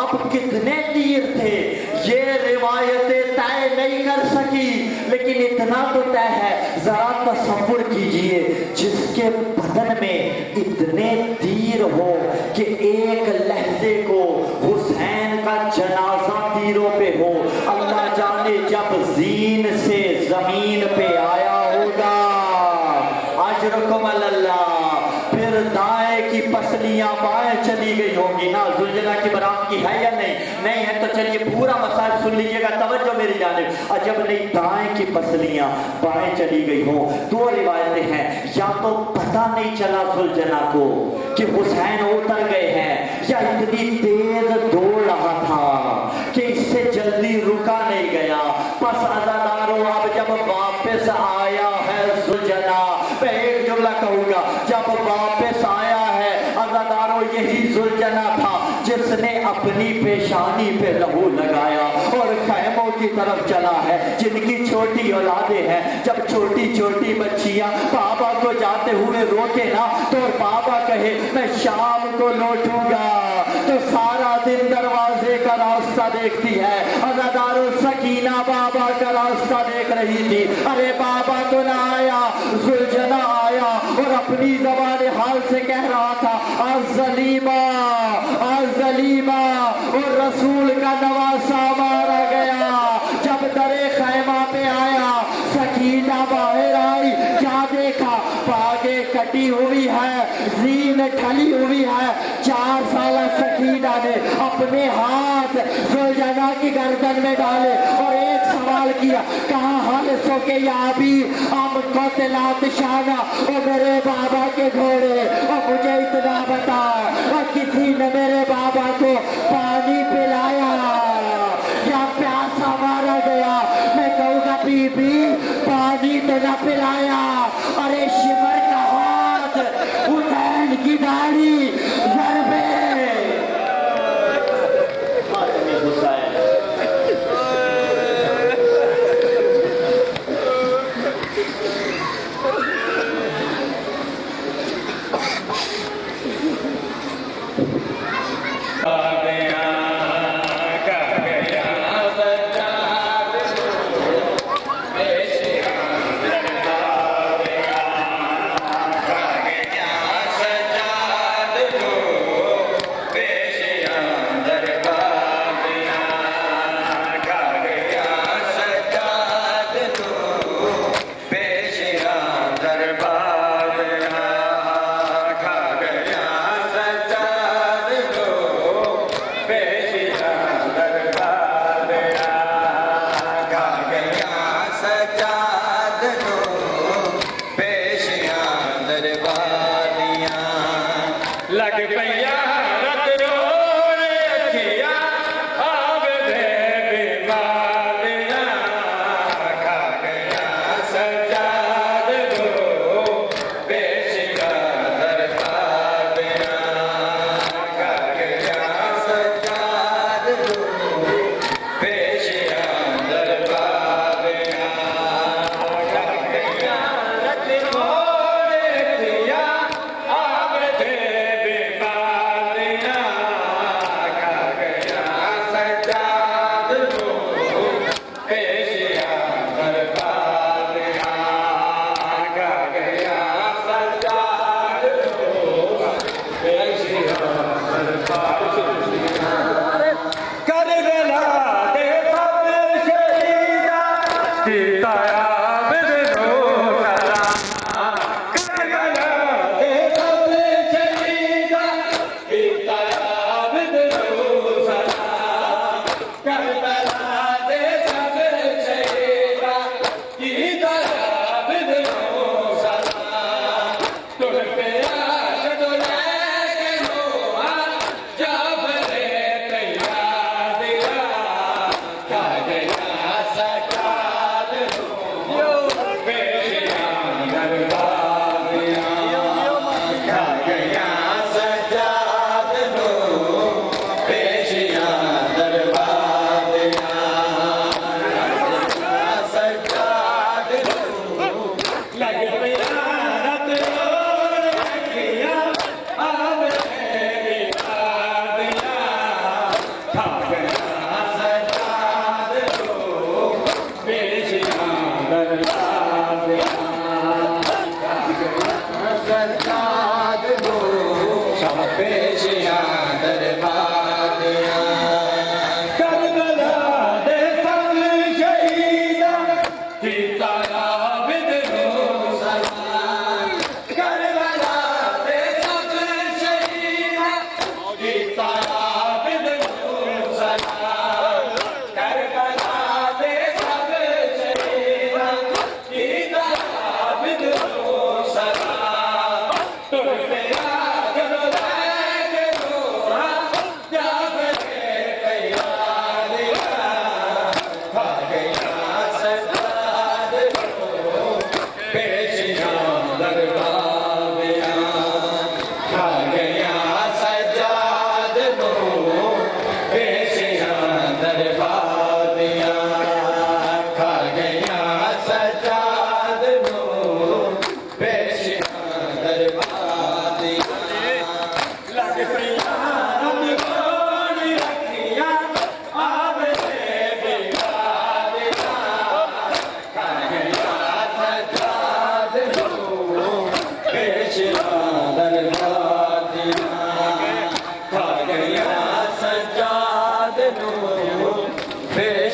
اب کتنے تیر تھے یہ روایتیں طے نہیں کر سکی، لیکن اتنا تو طے ہے، ذرا تصور کیجئے جس کے بدن میں اتنے تیر ہو کہ ایک لحظے کو حسین کا جنازہ تیروں پہ ہو، اللہ جانے جب زین سے زمین پہ آیا ہوگا، اجرکم اللہ، پھر دائیں کی پسلیاں بائیں چلی گئی ہوں گی نا، زلجلہ کی برات کی ہے یا نہیں؟ نہیں ہے تو چلیے پورا مسائل سن لیجئے گا، توجہ میری جانب، عجب نہیں دائیں کی پسلیاں بائیں چلی گئی ہوں۔ دو روایتیں ہیں، یا تو پتہ نہیں چلا زلجلہ کو کہ حسین اتر گئے ہیں، یا اتنی تیز دوڑ رہا تھا کہ اس سے جلدی رکا نہیں گیا، پس عزاداروں اب جب واپس آیا ہے زلجلہ، میں ایک جملہ کہوں گا، جب واپس آیا ہے عزاداروں یہی زلجلہ تھا جس نے اپنی پیشانی پہ لہو لگایا اور خیموں کی طرف چلا ہے، جن کی چھوٹی اولادیں ہیں، جب چھوٹی چھوٹی بچیاں بابا کو جاتے ہوئے روکے نا تو بابا کہے میں شام کو لوٹوں گا تو سارا دن دروازے کا راستہ دیکھتی ہے، عزاداروں سکینہ بابا کا راستہ دیکھ رہی تھی، ارے بابا تو نہ آیا، زلجلہ آیا اور اپنی زبان حال سے کہہ رہا تھا الظلیمہ الظلیمہ، اور رسول کا نواسہ مارا گیا۔ جب درے خیمہ پہ آیا سکینہ باہر آئی، کیا دیکھا؟ باغیں کٹی ہوئی ہے، زین ٹھلی ہوئی ہے، 4 سالہ سکینہ نے اپنے ہاتھ زلجلہ کی گردن میں ڈالے اور ایک سوال کیا، کہاں حالسو کے یابی ام قتلات شانہ، اور میرے بابا کے گھوڑے، اور مجھے اتنا بتا اور کسی نے میرے بابا کو پانی پلایا یا پیاسا مارا گیا؟ میں کہوں گا بی بی پانی تو نہ پلایا، ارے شمر کا ہاتھ، حسین کی داڑھی، ضربے آ گیا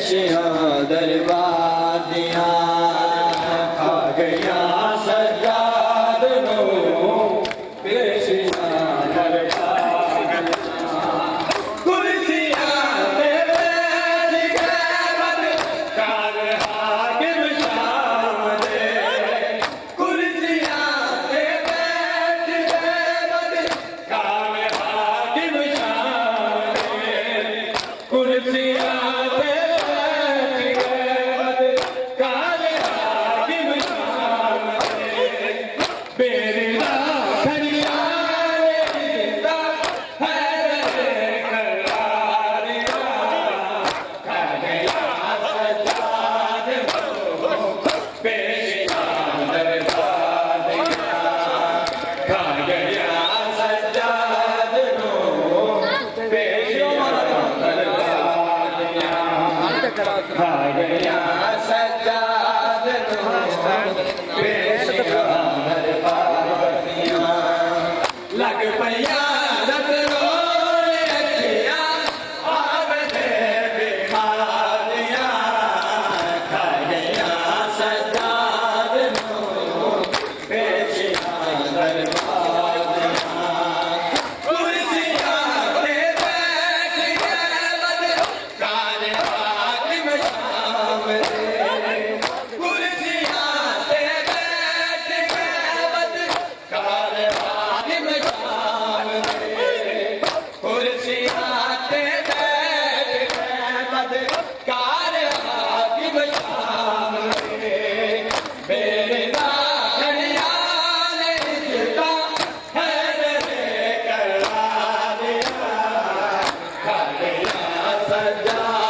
پیشیاں دربادیاں کھا گیا سجاد نو پیشیاں دربادیاں کرسیاں دے بیٹھ کے بدکار حاکم شام دے کرسیاں دے بیٹھ کے بدکار حاکم شام دے کرسیاں لگ پیا رت روئے اکھیاں آوے بیماریاں کھا گیا سجاد نو پیشیاں دربادیاں کرسیاں تے بیٹھ کے بدکار حاکم شام دے کرسیاں تے بیٹھ کے بدکار حاکم شام دے کرسیاں تے بیٹھ کے بدکار حاکم شام دے میرے داخلیاں نے رشتہ حیدر کرا دیا کھا گیا سجاد